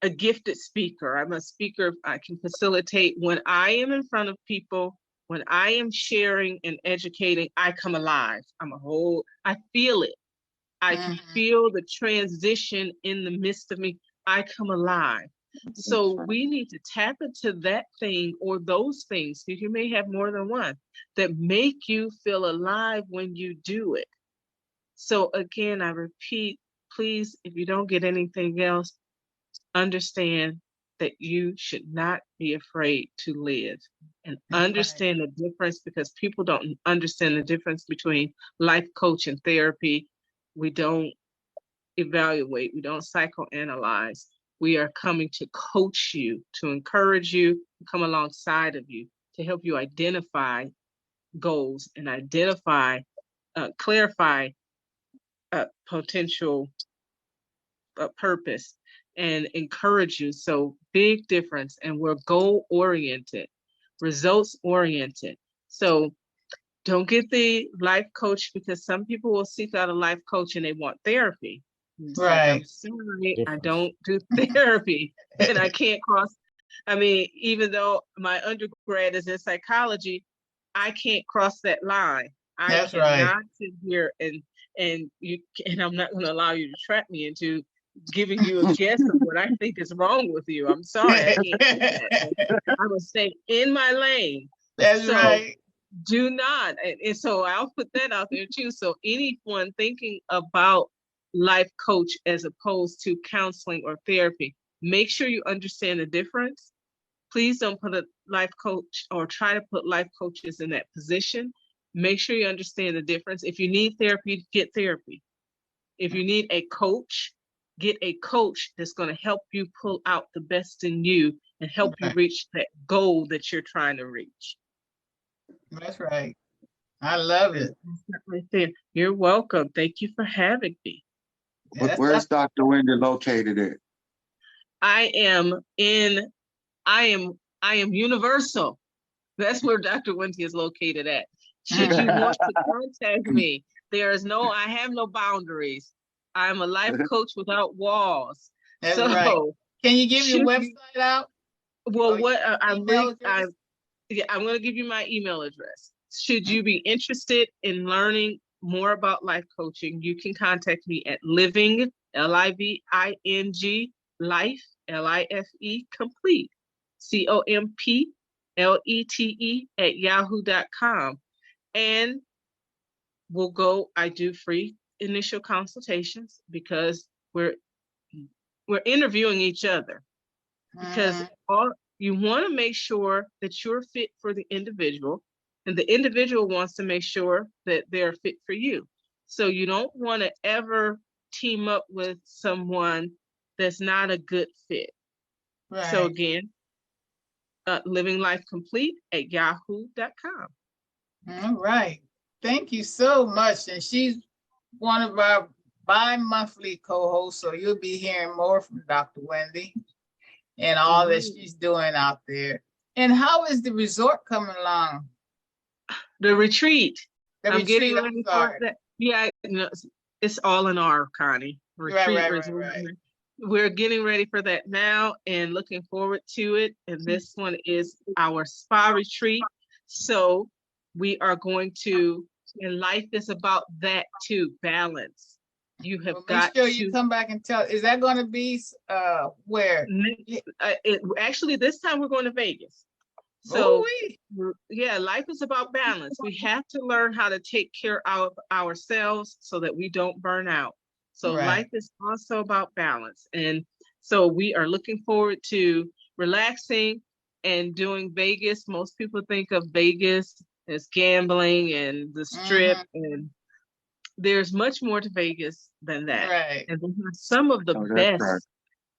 a gifted speaker. I'm a speaker. I can facilitate. When I am in front of people, when I am sharing and educating, I come alive. I feel it. I can feel the transition in the midst of me. I come alive. So we need to tap into that thing or those things, because you may have more than one, that make you feel alive when you do it. So again, I repeat, please, if you don't get anything else, understand that you should not be afraid to live, and understand the difference, because people don't understand the difference between life coach and therapy. We don't evaluate, we don't psychoanalyze. We are coming to coach you, to encourage you, to come alongside of you, to help you identify goals and clarify potential purpose, and encourage you. So big difference. And we're goal oriented, results oriented. So don't get the life coach, because some people will seek out a life coach and they want therapy. Right. Like, I'm sorry, I don't do therapy. And I can't even though my undergrad is in psychology, I can't cross that line. I cannot sit here and I'm not going to allow you to trap me into giving you a guess of what I think is wrong with you. I'm sorry, I can't do that. I would stay in my lane. That's right. Do not. And so I'll put that out there too. So anyone thinking about life coach as opposed to counseling or therapy, make sure you understand the difference. Please don't put a life coach or try to put life coaches in that position. Make sure you understand the difference. If you need therapy, get therapy. If you need a coach, get a coach that's going to help you pull out the best in you and help you reach that goal that you're trying to reach. That's right. I love it. Right there. You're welcome. Thank you for having me. Where's Dr. Wendy located at? I am universal. That's where Dr. Wendy is located at. Should you want to contact me, I have no boundaries. I'm a life coach without walls. That's right. Can you give your website out? Well, I'm going to give you my email address. Should you be interested in learning more about life coaching, you can contact me at living, Living, life, Life, complete, COMPLETE @yahoo.com. And I do free initial consultations because we're interviewing each other, because you want to make sure that you're fit for the individual, and the individual wants to make sure that they're fit for you. So you don't want to ever team up with someone that's not a good fit. Right. So again, Living Life Complete @yahoo.com. All right. Thank you so much. And she's one of our bi-monthly co-hosts, so you'll be hearing more from Dr. Wendy and all that she's doing out there. And how is the resort coming along? The retreat. I'm getting ready for that. Yeah, it's all in R, Connie. Retreat. Right. We're getting ready for that now and looking forward to it. And this one is our spa retreat. So we are going to, and life is about that too, balance. You have got to. Make sure you come back and tell. Is that going to be where? Actually, this time we're going to Vegas. So yeah, life is about balance. We have to learn how to take care of ourselves so that we don't burn out. So life is also about balance. And so we are looking forward to relaxing and doing Vegas. Most people think of Vegas as gambling and the strip, and there's much more to Vegas than that. Right. And they have some of the best. Right.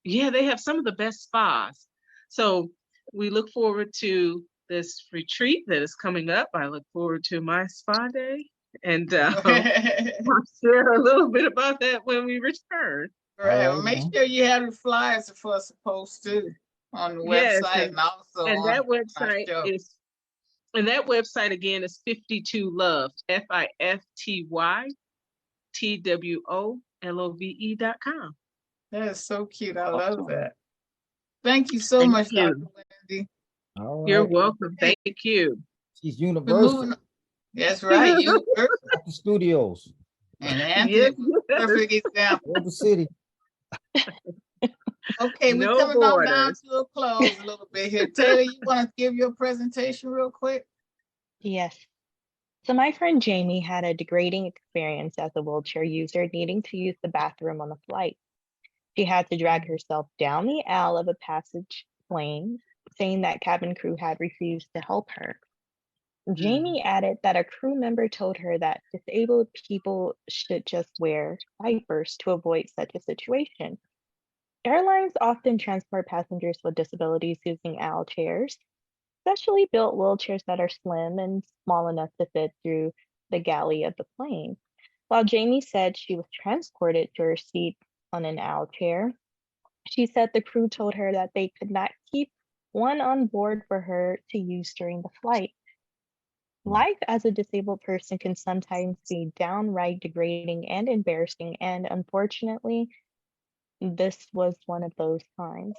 Yeah, they have some of the best spas. So we look forward to this retreat that is coming up. I look forward to my spa day, and I'll share a little bit about that when we return. Right. Well, make sure you have the flyers for us to post too on the website, and also and that website is. And that website again is 52 Love, FIFTYTWOLOVE.com. That is so cute. I love that. Thank you so much, Dr. Wendy. All right. You're welcome. Thank you. She's universal. That's right. Universal. At the studios. And Anthony was a perfect example. Of the city. Okay, we're coming on down to a close a little bit here. Taylor, you want to give your presentation real quick? Yes. So my friend Jamie had a degrading experience as a wheelchair user needing to use the bathroom on the flight. She had to drag herself down the aisle of a passage plane, saying that cabin crew had refused to help her. Jamie added that a crew member told her that disabled people should just wear diapers to avoid such a situation. Airlines often transport passengers with disabilities using aisle chairs, specially built wheelchairs that are slim and small enough to fit through the galley of the plane. While Jamie said she was transported to her seat on an aisle chair, she said the crew told her that they could not keep one on board for her to use during the flight. Life as a disabled person can sometimes be downright degrading and embarrassing, and unfortunately, this was one of those times.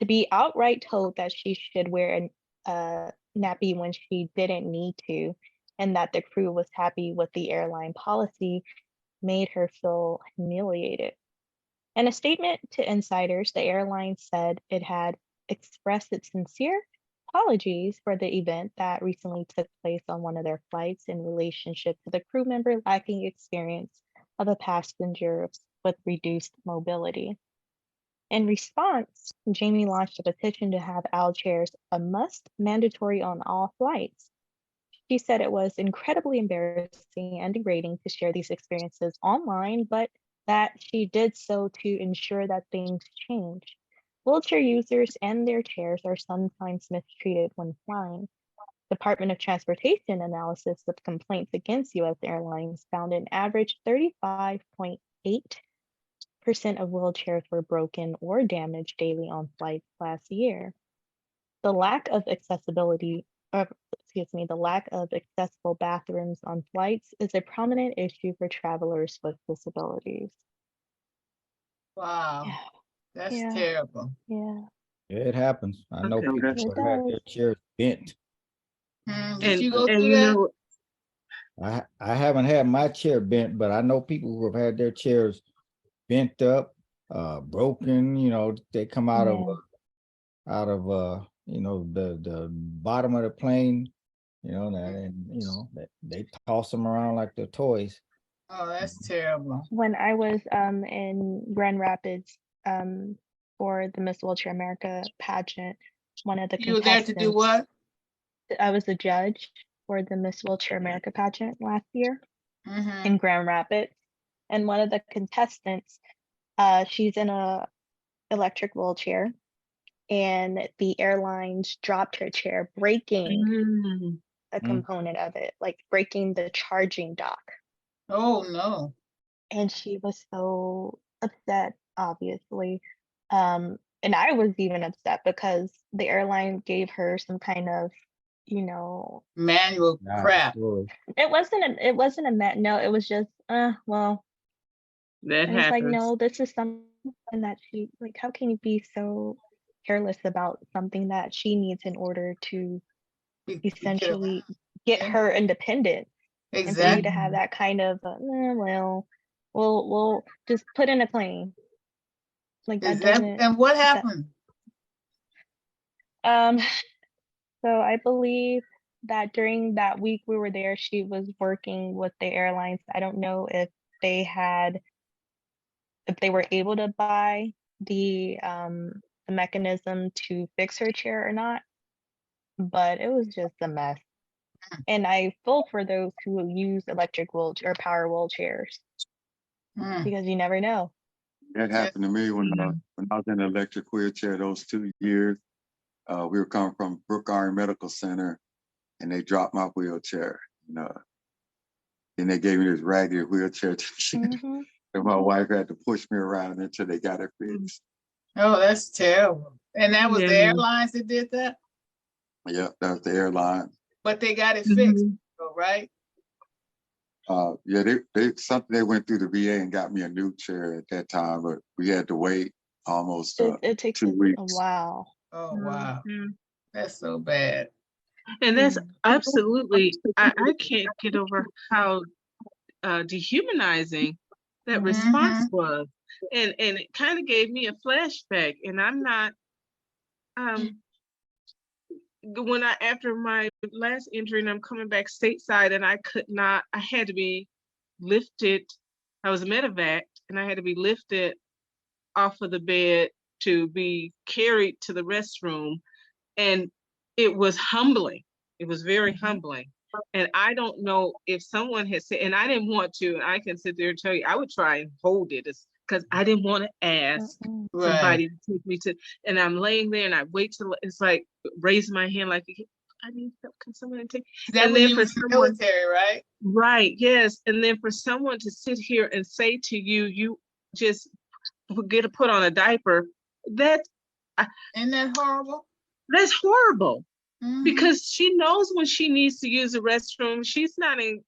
To be outright told that she should wear a nappy when she didn't need to, and that the crew was happy with the airline policy, made her feel humiliated. In a statement to insiders, the airline said it had expressed its sincere apologies for the event that recently took place on one of their flights in relationship to the crew member lacking experience of a passenger with reduced mobility. In response, Jamie launched a petition to have aisle chairs a must mandatory on all flights. She said it was incredibly embarrassing and degrading to share these experiences online, but that she did so to ensure that things change. Wheelchair users and their chairs are sometimes mistreated when flying. Department of Transportation analysis of complaints against U.S. airlines found an average 35.8% of wheelchairs were broken or damaged daily on flights last year. The lack of accessibility, the lack of accessible bathrooms on flights is a prominent issue for travelers with disabilities. Wow, that's terrible. Yeah. It happens. I know Okay. people It who have had their chairs bent. Did you go and through you that? know, I haven't had my chair bent, but I know people who have had their chairs bent up, broken. You know, they come out of you know, the bottom of the plane. You know, and you know they toss them around like they're toys. Oh, that's terrible. When I was in Grand Rapids for the Miss Wheelchair America pageant, one of the You were there to do what? I was a judge for the Miss Wheelchair America pageant last year Mm-hmm. in Grand Rapids, and one of the contestants, she's in a electric wheelchair, and the airlines dropped her chair, breaking a component of it, like breaking the charging dock. Oh no. And she was so upset, obviously. And I was even upset because the airline gave her some kind of, you know, manual crap. It wasn't a no, it was just well, that it was like, happens. no, this is something that she, like, how can you be so careless about something that she needs in order to essentially get her independence? Exactly. And for you to have that kind of well, we'll just put in a claim. Like that doesn't. And what happened? So I believe that during that week we were there, she was working with the airlines. I don't know if they were able to buy the mechanism to fix her chair or not, but it was just a mess. And I feel for those who use electric wheelchair or power wheelchairs because you never know. That happened to me when I was in an electric wheelchair those 2 years. We were coming from Brook Army Medical Center, and they dropped my wheelchair. And they gave me this raggedy wheelchair, and my wife had to push me around until they got it fixed. Oh, that's terrible. And that was the airlines that did that? Yeah, that was the airline. But they got it fixed, right? Yeah, they went through the VA and got me a new chair at that time, but we had to wait almost it takes 2 weeks. a while. Oh wow, that's so bad. And that's absolutely, I can't get over how dehumanizing that response was. And it kind of gave me a flashback. And I'm not, after my last injury and I'm coming back stateside and I had to be lifted. I was a medevac and I had to be lifted off of the bed to be carried to the restroom. And it was humbling. It was very humbling. And I don't know if someone had said, and I didn't want to, and I can sit there and tell you, I would try and hold it because I didn't want to ask somebody to take me to, and I'm laying there and I wait till it's like, raise my hand like, I need help, can someone take? That when you were in the military, right? Right, yes. And then for someone to sit here and say to you, you just get to put on a diaper, isn't that horrible? That's horrible. Because she knows when she needs to use the restroom. She's not a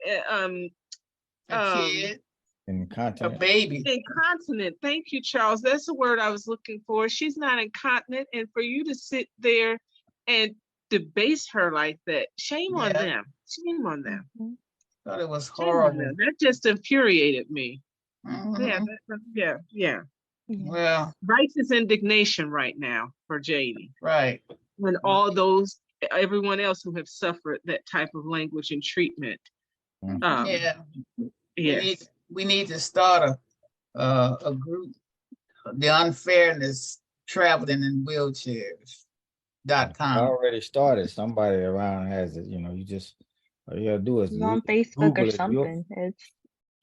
kid, incontinent. A baby. Incontinent. Thank you, Charles. That's the word I was looking for. She's not incontinent, and for you to sit there and debase her like that, shame on them. Shame on them. Thought it was horrible. That just infuriated me. Mm-hmm. Yeah. Well, righteous indignation right now for JD. right. And all those, everyone else who have suffered that type of language and treatment. Yeah. Yes. We need to start a group, the unfairness traveling in wheelchairs.com. Already started. Somebody around has it. You know, you just all you gotta do is It's on Facebook Google or it. something. It's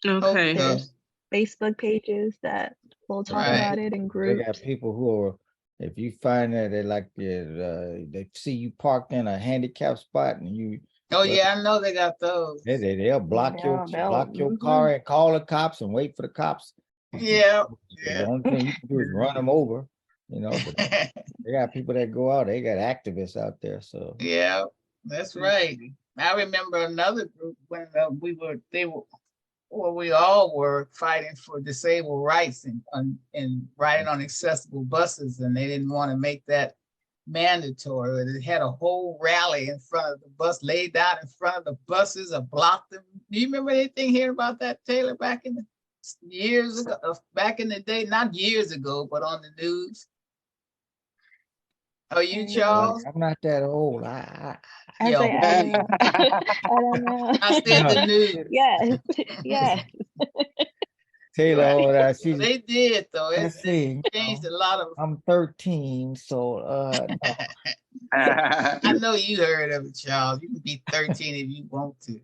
Okay. there's Facebook pages that will talk about it in They groups. got people who are, if you find that they like they see you parked in a handicapped spot and you. Oh yeah, I know they got those. They'll block your mm-hmm. car and call the cops and wait for the cops. Yeah. The only thing you can do is run them over, you know. But they got people that go out. They got activists out there. So yeah, that's right. I remember another group when we all were fighting for disabled rights and riding on accessible buses, and they didn't want to make that mandatory. They had a whole rally in front of the bus, laid down in front of the buses or blocked them. Do you remember anything here about that, Taylor, back in the years ago, back in the day? Not years ago, but on the news. Oh, you, Charles? I'm not that old. I don't know. I don't know. I said the news. Yes, yes. Taylor, all that. Well, they did though. It changed a lot of. I'm 13, so I know you heard of it, Charles. You can be 13 if you want to.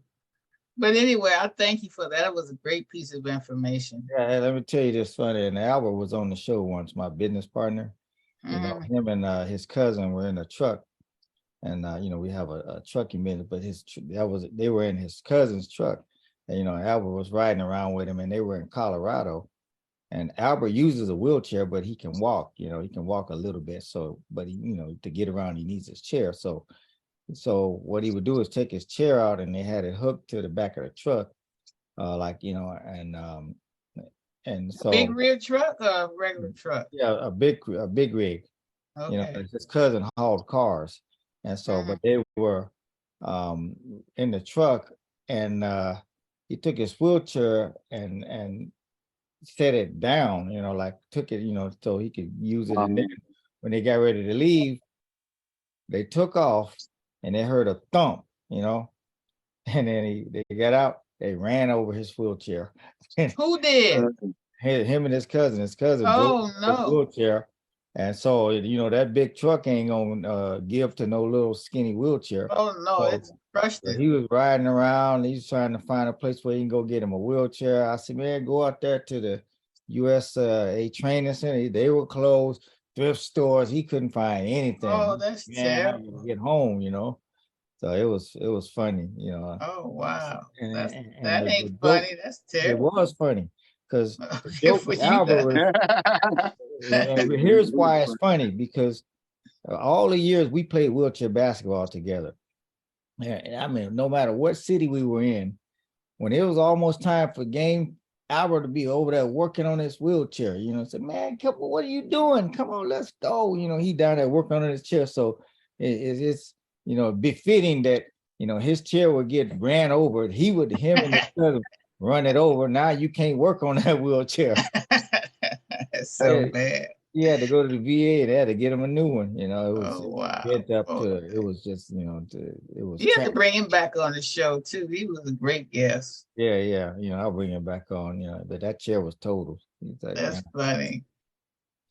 But anyway, I thank you for that. It was a great piece of information. Yeah, let me tell you this funny. And Albert was on the show once, my business partner. You know, him and his cousin were in a truck, and you know, we have a trucking business, but they were in his cousin's truck, and you know, Albert was riding around with him, and they were in Colorado, and Albert uses a wheelchair, but he can walk. You know, he can walk a little bit. So, but he, you know, to get around, he needs his chair. So what he would do is take his chair out, and they had it hooked to the back of the truck, like you know, and so big rear truck or a regular truck? Yeah, a big rig. Okay. You know, his cousin hauled cars, and so but they were in the truck, and he took his wheelchair and set it down. You know, like took it, you know, so he could use it. And then when they got ready to leave, they took off, and they heard a thump. You know, and then they got out. They ran over his wheelchair. Who did? Him and his cousin. His cousin drove his wheelchair. And so, you know, that big truck ain't gonna give to no little skinny wheelchair. Oh, no, so, it's crushed it. He was riding around. He's trying to find a place where he can go get him a wheelchair. I said, man, go out there to the USA training center. They were closed. Thrift stores. He couldn't find anything. Oh, that's terrible. Get home, you know. So it was funny, you know. Oh wow, that ain't funny. That's terrible. It was funny because Albert here's why it's funny, because all the years we played wheelchair basketball together. And I mean, no matter what city we were in, when it was almost time for game, Albert to be over there working on his wheelchair. You know, said, "Man, come on, what are you doing? Come on, let's go." You know, he down there working on his chair, so it's you know, befitting that, you know, his chair would get ran over. Him and his cousin run it over. Now you can't work on that wheelchair. That's so bad. He had to go to the VA and they had to get him a new one. You know, it was it was just, you know, it was. You have to bring him back on the show too. He was a great guest. Yeah. You know, I'll bring him back on, you know, but that chair was total. Like, that's funny.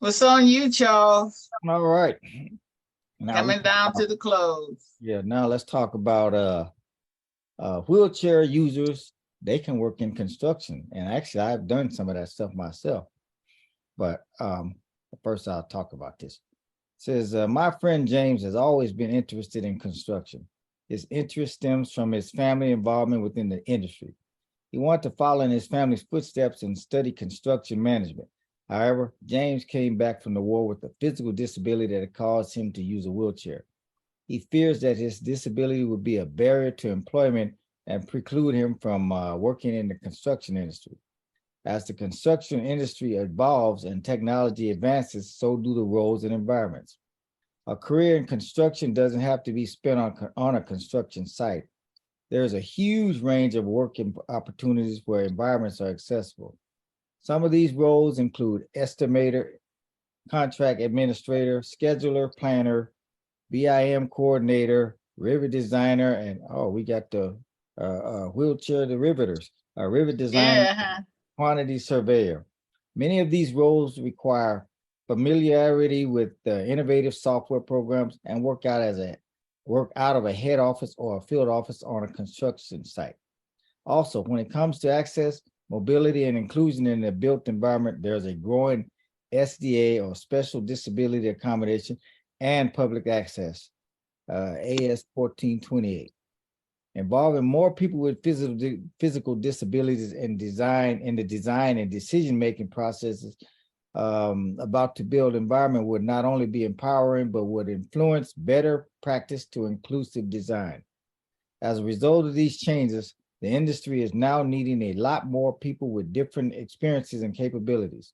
What's on you, Charles? All right. Now, coming down to the close. Yeah, now let's talk about wheelchair users. They can work in construction. And actually, I've done some of that stuff myself. But first, I'll talk about this. It says, my friend James has always been interested in construction. His interest stems from his family involvement within the industry. He wanted to follow in his family's footsteps and study construction management. However, James came back from the war with a physical disability that caused him to use a wheelchair. He fears that his disability would be a barrier to employment and preclude him from working in the construction industry. As the construction industry evolves and technology advances, so do the roles and environments. A career in construction doesn't have to be spent on a construction site. There's a huge range of working opportunities where environments are accessible. Some of these roles include estimator, contract administrator, scheduler, planner, BIM coordinator, rivet designer, and we got the wheelchair riveters, rivet designer, Yeah. quantity surveyor. Many of these roles require familiarity with innovative software programs and work out of a head office or a field office on a construction site. Also, when it comes to access, mobility, and inclusion in the built environment, there's a growing SDA or special disability accommodation and public access, AS 1428, involving more people with physical disabilities in the design and decision-making processes about to build environment would not only be empowering, but would influence better practice to inclusive design. As a result of these changes, the industry is now needing a lot more people with different experiences and capabilities.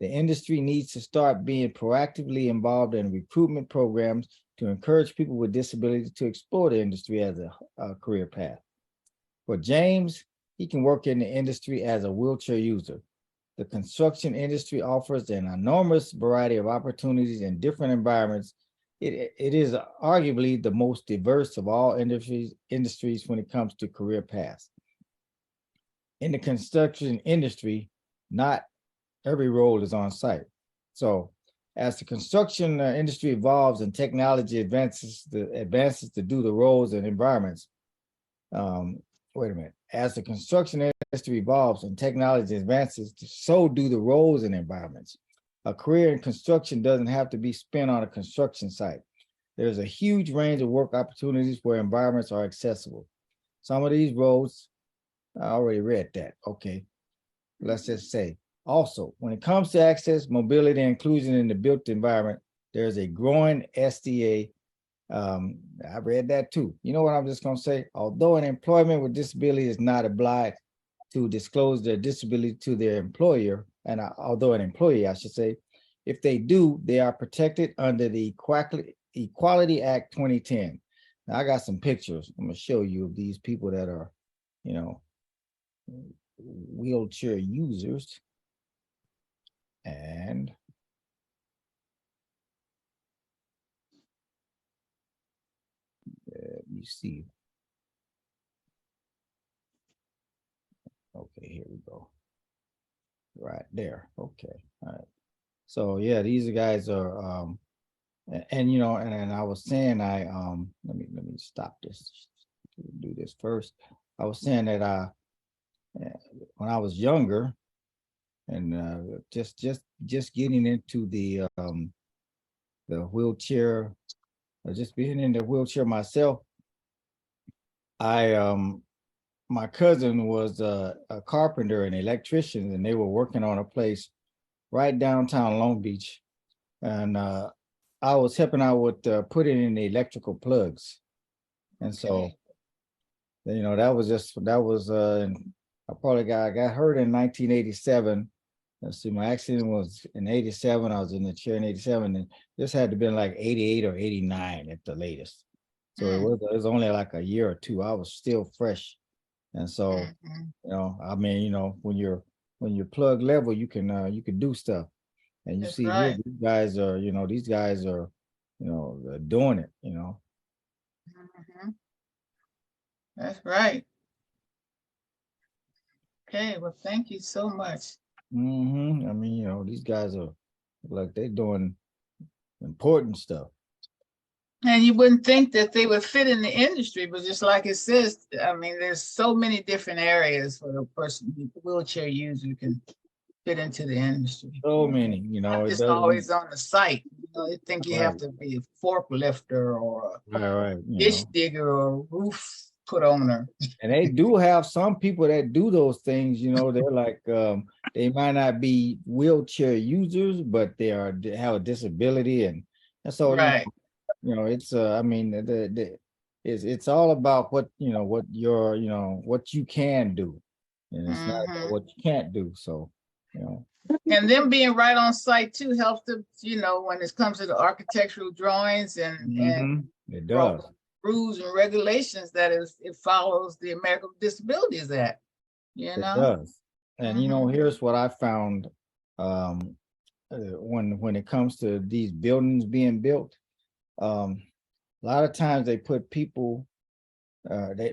The industry needs to start being proactively involved in recruitment programs to encourage people with disabilities to explore the industry as a career path. For James, he can work in the industry as a wheelchair user. The construction industry offers an enormous variety of opportunities in different environments. It is arguably the most diverse of all industries when it comes to career paths. In the construction industry, not every role is on site. So as the construction industry evolves and technology advances to do the roles and environments, as the construction industry evolves and technology advances, so do the roles and environments. A career in construction doesn't have to be spent on a construction site. There's a huge range of work opportunities where environments are accessible. Some of these roles, I already read that, okay. Let's just say, also, when it comes to access, mobility, and inclusion in the built environment, there's a growing SDA. I read that too. You know what I'm just going to say? Although an employment with disability is not obliged to disclose their disability to their employer, and although an employee, I should say, if they do, they are protected under the Equality Act 2010. Now, I got some pictures. I'm going to show you of these people that are, wheelchair users. And you see, okay, here we go. Right there. Okay. All right. So yeah, these guys are and I was saying let me stop this. Do this first. I was saying that when I was younger and just getting into the wheelchair, just being in the wheelchair myself, my cousin was a carpenter and electrician, and they were working on a place right downtown Long Beach, and I was helping out with putting in the electrical plugs, and so that was I probably got hurt in 1987. Let's see, my accident was in 87. I was in the chair in 87, and this had to have been like 88 or 89 at the latest. So it was only like a year or two. I was still fresh. And so, when you're plug level, you can do stuff. And you see here, these guys are doing it, That's right. Okay, well, thank you so much. I mean, these guys are like they're doing important stuff. And you wouldn't think that they would fit in the industry, but just like it says, I mean, there's so many different areas for the person, the wheelchair user can fit into the industry. So many, Not just always on the site. You think you have to be a forklifter or a dish digger or a roof put owner. And they do have some people that do those things, they're like, they might not be wheelchair users, but they have a disability. And so, it's it's all about what what you can do, and it's not about what you can't do. So and them being right on site too helps them, when it comes to the architectural drawings and it does rules and regulations that it follows the American Disabilities Act. It does. And here's what I found when it comes to these buildings being built. A lot of times they put people they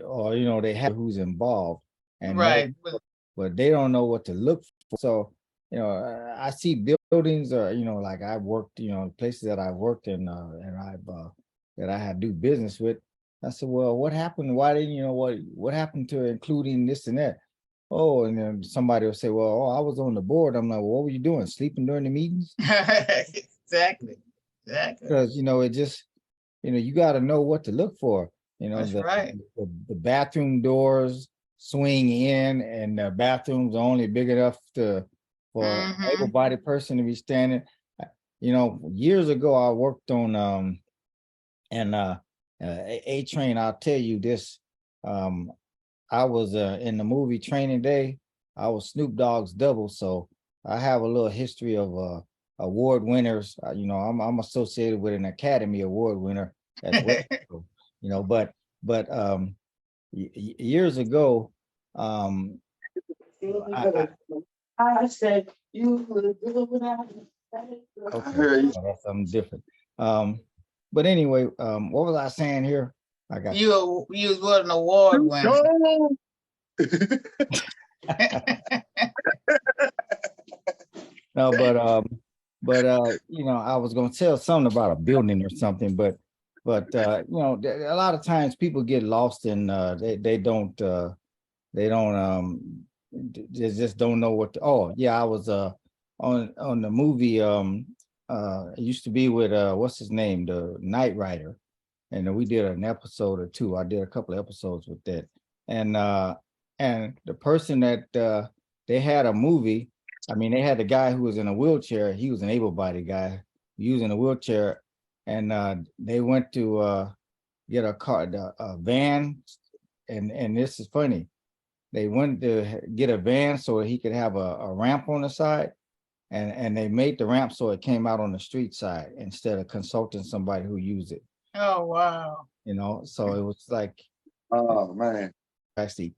have who's involved and Right. but they don't know what to look for. So I see buildings like I worked places that I worked in and I've that I had do business with. I said, well, what happened? Why didn't what happened to including this and that? Oh, and then somebody will say, well, I was on the board. I'm like, well, what were you doing? Sleeping during the meetings? Exactly. Because it just you got to know what to look for. That's right. The bathroom doors swing in, and the bathrooms are only big enough for an able-bodied person to be standing. Years ago I worked on A Train. I'll tell you this. I was in the movie Training Day. I was Snoop Dogg's double, so I have a little history of award winners. I'm associated with an Academy Award winner as well. But years ago, I said you would do without. Okay, that's something different. But anyway, what was I saying here? I got you was an award winner. No, but I was gonna tell something about a building or something, but a lot of times people get lost in they just don't know what I was on the movie it used to be with what's his name, the Knight Rider, and we did an episode or two. I did a couple of episodes with that, and the person that they had a movie. I mean, they had the guy who was in a wheelchair. He was an able-bodied guy using a wheelchair, and they went to get a van, and this is funny. They went to get a van so he could have a ramp on the side, and they made the ramp so it came out on the street side instead of consulting somebody who used it. Oh wow! So it was like, oh man, actually,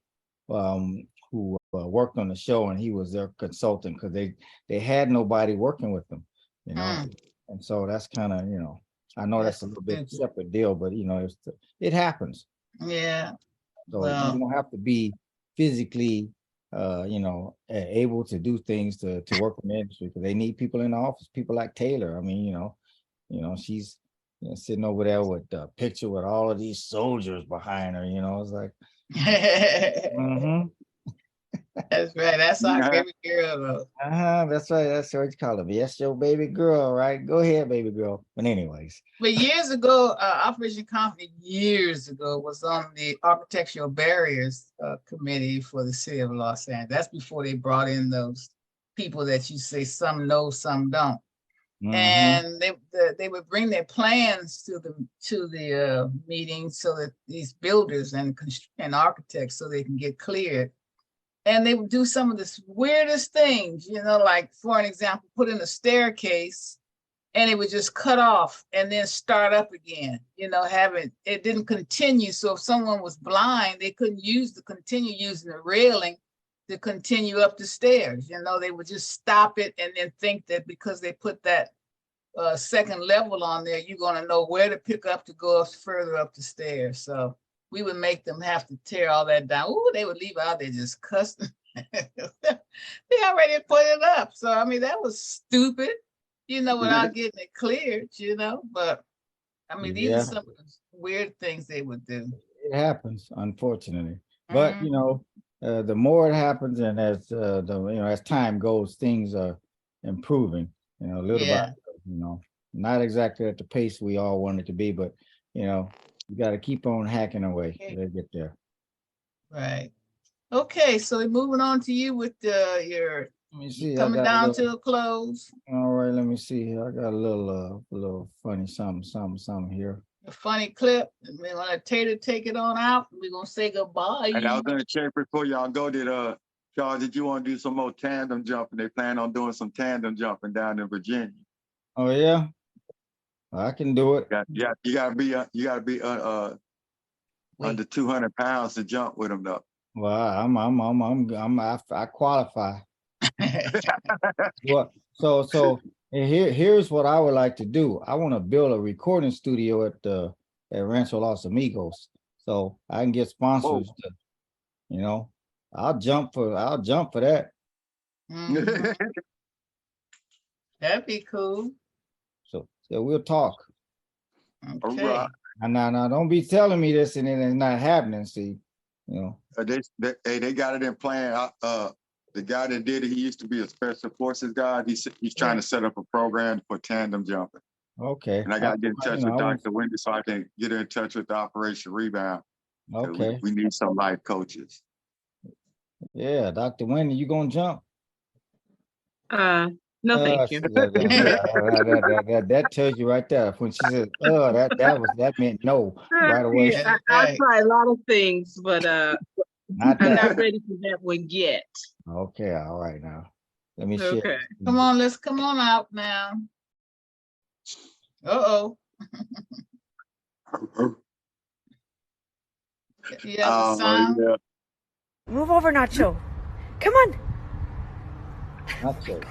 who worked on the show, and he was their consultant because they had nobody working with them, and so that's kind of I know that's a little bit separate deal, but it happens. Yeah. So you don't have to be physically able to do things to work in the industry, because they need people in the office, people like Taylor. I mean, she's sitting over there with a picture with all of these soldiers behind her, it's like That's right. That's our baby girl, though. That's right. That's what you call them. Yes, your baby girl, right? Go ahead, baby girl. But anyways. But years ago, Operation Confidence years ago was on the Architectural Barriers Committee for the City of Los Angeles. That's before they brought in those people that you say some know, some don't. And they would bring their plans to the meeting so that these builders and architects so they can get cleared. And they would do some of the weirdest things, like, for an example, put in a staircase and it would just cut off and then start up again, it didn't continue. So if someone was blind, they couldn't continue using the railing to continue up the stairs. They would just stop it and then think that because they put that second level on there, you're going to know where to pick up to go further up the stairs. So we would make them have to tear all that down. Ooh, they would leave out there just cussing. They already put it up. So, I mean, that was stupid, without getting it cleared, But, I mean, these are some of the weird things they would do. It happens, unfortunately. But, the more it happens, and as as time goes, things are improving, little by little, not exactly at the pace we all want it to be, but, you got to keep on hacking away. They'll get there. Right. Okay, so moving on to you with your coming down to a close. All right, let me see here. I got a little funny something here. A funny clip. We're gonna Taylor take it on out. We're gonna say goodbye. And I was gonna check before y'all go. Charles, did you want to do some more tandem jumping? They plan on doing some tandem jumping down in Virginia. Oh yeah, I can do it. You gotta be under 200 pounds to jump with them though. Well, I qualify. Well, so and here's what I would like to do. I want to build a recording studio at Rancho Los Amigos, so I can get sponsors. You know, I'll jump for that. Mhm. That'd be cool. So we'll talk. Okay. Now, don't be telling me this and then it's not happening. See, you know. They got it in plan. The guy that did it, he used to be a special forces guy. He's trying to set up a program for tandem jumping. Okay. And I got to get in touch with Dr. Wendy so I can get her in touch with the Operation Rebound. Okay. We need some life coaches. Yeah, Dr. Wendy, you gonna jump? No, thank you. That tells you right there. When she said, that meant no right away. Yeah, I'll try a lot of things, but I'm not ready for that one yet. Okay, all right now. Let me Okay. share. Come on, let's come on out now. Uh-oh. You have the sound? Yeah. Move over, Nacho. Come on. Nacho.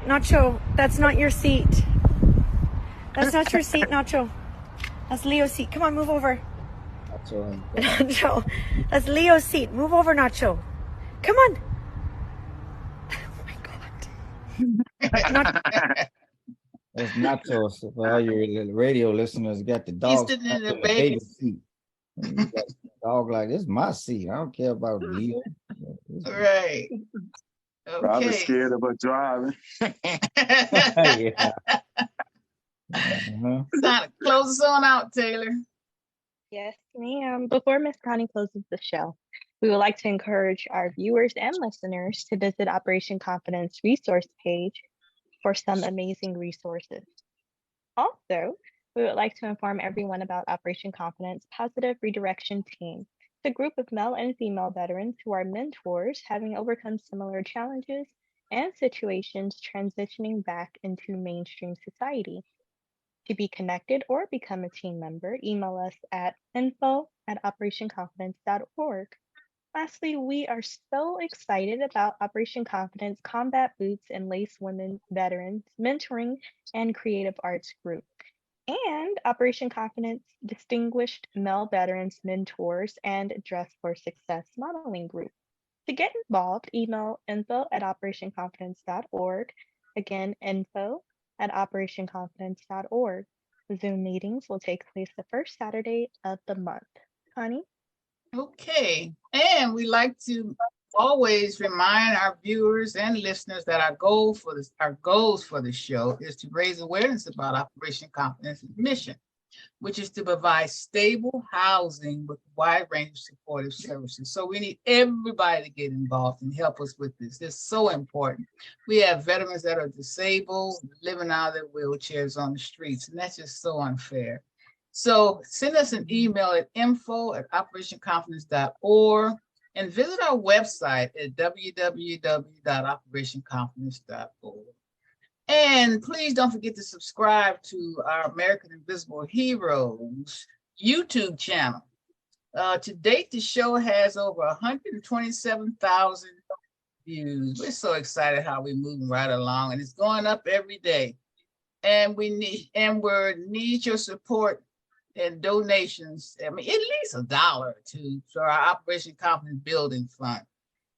Nacho, that's not your seat. That's not your seat, Nacho. That's Leo's seat. Come on, move over. Nacho, that's Leo's seat. Move over, Nacho. Come on. Oh my God. That's Nacho. For all your radio listeners, got the dog sitting in the baby seat. You got the dog like, this is my seat. I don't care about Leo. Right. Okay. I was scared about driving. Yeah. Close us on out, Taylor. Yes, ma'am. Before Miss Connie closes the show, we would like to encourage our viewers and listeners to visit Operation Confidence resource page for some amazing resources. Also, we would like to inform everyone about Operation Confidence Positive Redirection Team, the group of male and female veterans who are mentors having overcome similar challenges and situations transitioning back into mainstream society. To be connected or become a team member, email us at info@operationconfidence.org. Lastly, we are so excited about Operation Confidence Combat Boots and Lace Women Veterans Mentoring and Creative Arts Group, and Operation Confidence Distinguished Male Veterans Mentors and Dress for Success Modeling Group. To get involved, email info@operationconfidence.org. Again, info@operationconfidence.org. Zoom meetings will take place the first Saturday of the month. Connie? Okay. And we like to always remind our viewers and listeners that our goals for the show is to raise awareness about Operation Confidence's mission, which is to provide stable housing with a wide range of supportive services. So we need everybody to get involved and help us with this. It's so important. We have veterans that are disabled, living out of their wheelchairs on the streets, and that's just so unfair. So send us an email at info@operationconfidence.org and visit our website at www.operationconfidence.org. And please don't forget to subscribe to our American Invisible Heroes YouTube channel. To date, the show has over 127,000 views. We're so excited how we're moving right along, and it's going up every day. And we need your support and donations. I mean, at least $1 or $2 for our Operation Confidence Building Fund.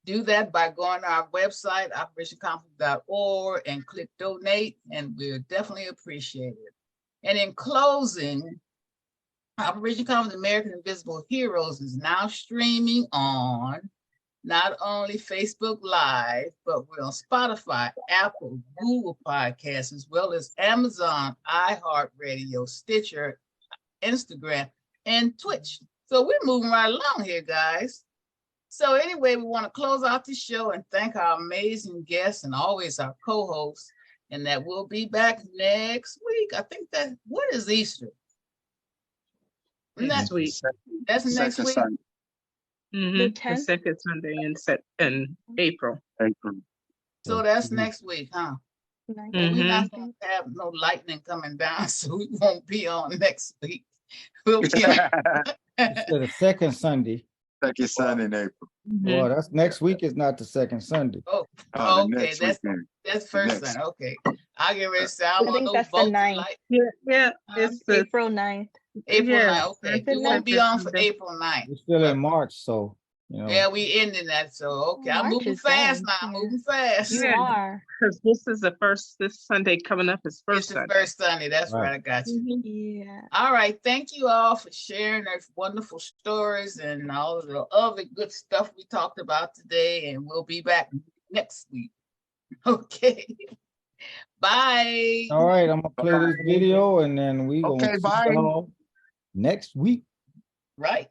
Do that by going to our website, operationconfidence.org, and click donate, and we'll definitely appreciate it. And in closing, Operation Confidence American Invisible Heroes is now streaming on not only Facebook Live, but we're on Spotify, Apple, Google Podcasts, as well as Amazon, iHeartRadio, Stitcher, Instagram, and Twitch. So we're moving right along here, guys. So anyway, we want to close out the show and thank our amazing guests and always our co-hosts, and that we'll be back next week. I think what is Easter? Next week. That's next week. The second Sunday in April. So that's next week, huh? Well, we're not going to have no lightning coming down, so we won't be on next week. We'll be the second Sunday. Second Sunday in April. Well, that's next week is not the second Sunday. Oh, The okay, next weekend. that's first Next. Sunday. Okay, I'll get ready to say I'm I on think those that's the votes 9th. like Yeah, it's the April 9th. April yes, 9th. Okay, that's we won't be second on for Sunday. April 9th. We're still in March, so Yeah, we ending that. So okay, I'm March moving is fast done. now. I'm Yeah. moving fast. You Yeah. are. Because this Sunday coming up is It's first the Sunday. first Sunday. That's Right. right. I got you. Yeah. All right. Thank you all for sharing their wonderful stories and all of the other good stuff we talked about today. And we'll be back next week. Okay. Bye. all right. I'm gonna play this video and then we gonna Okay, see bye. y'all next week. Right.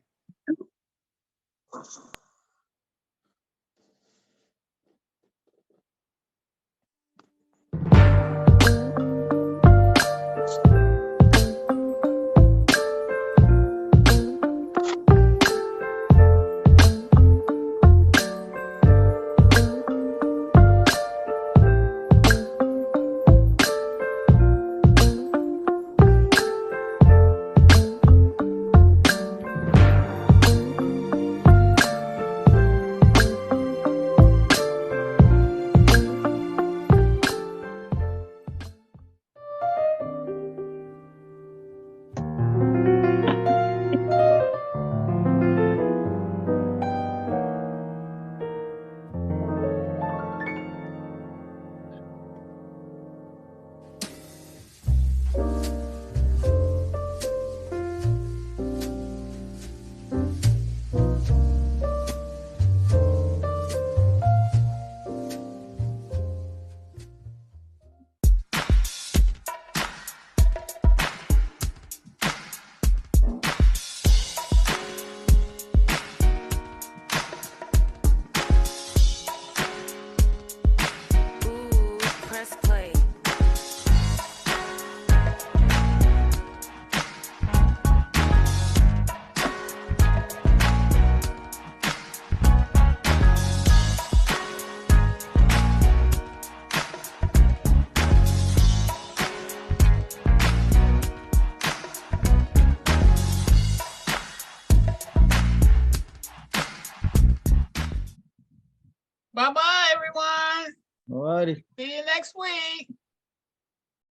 Bye-bye, everyone. All righty. See you next week.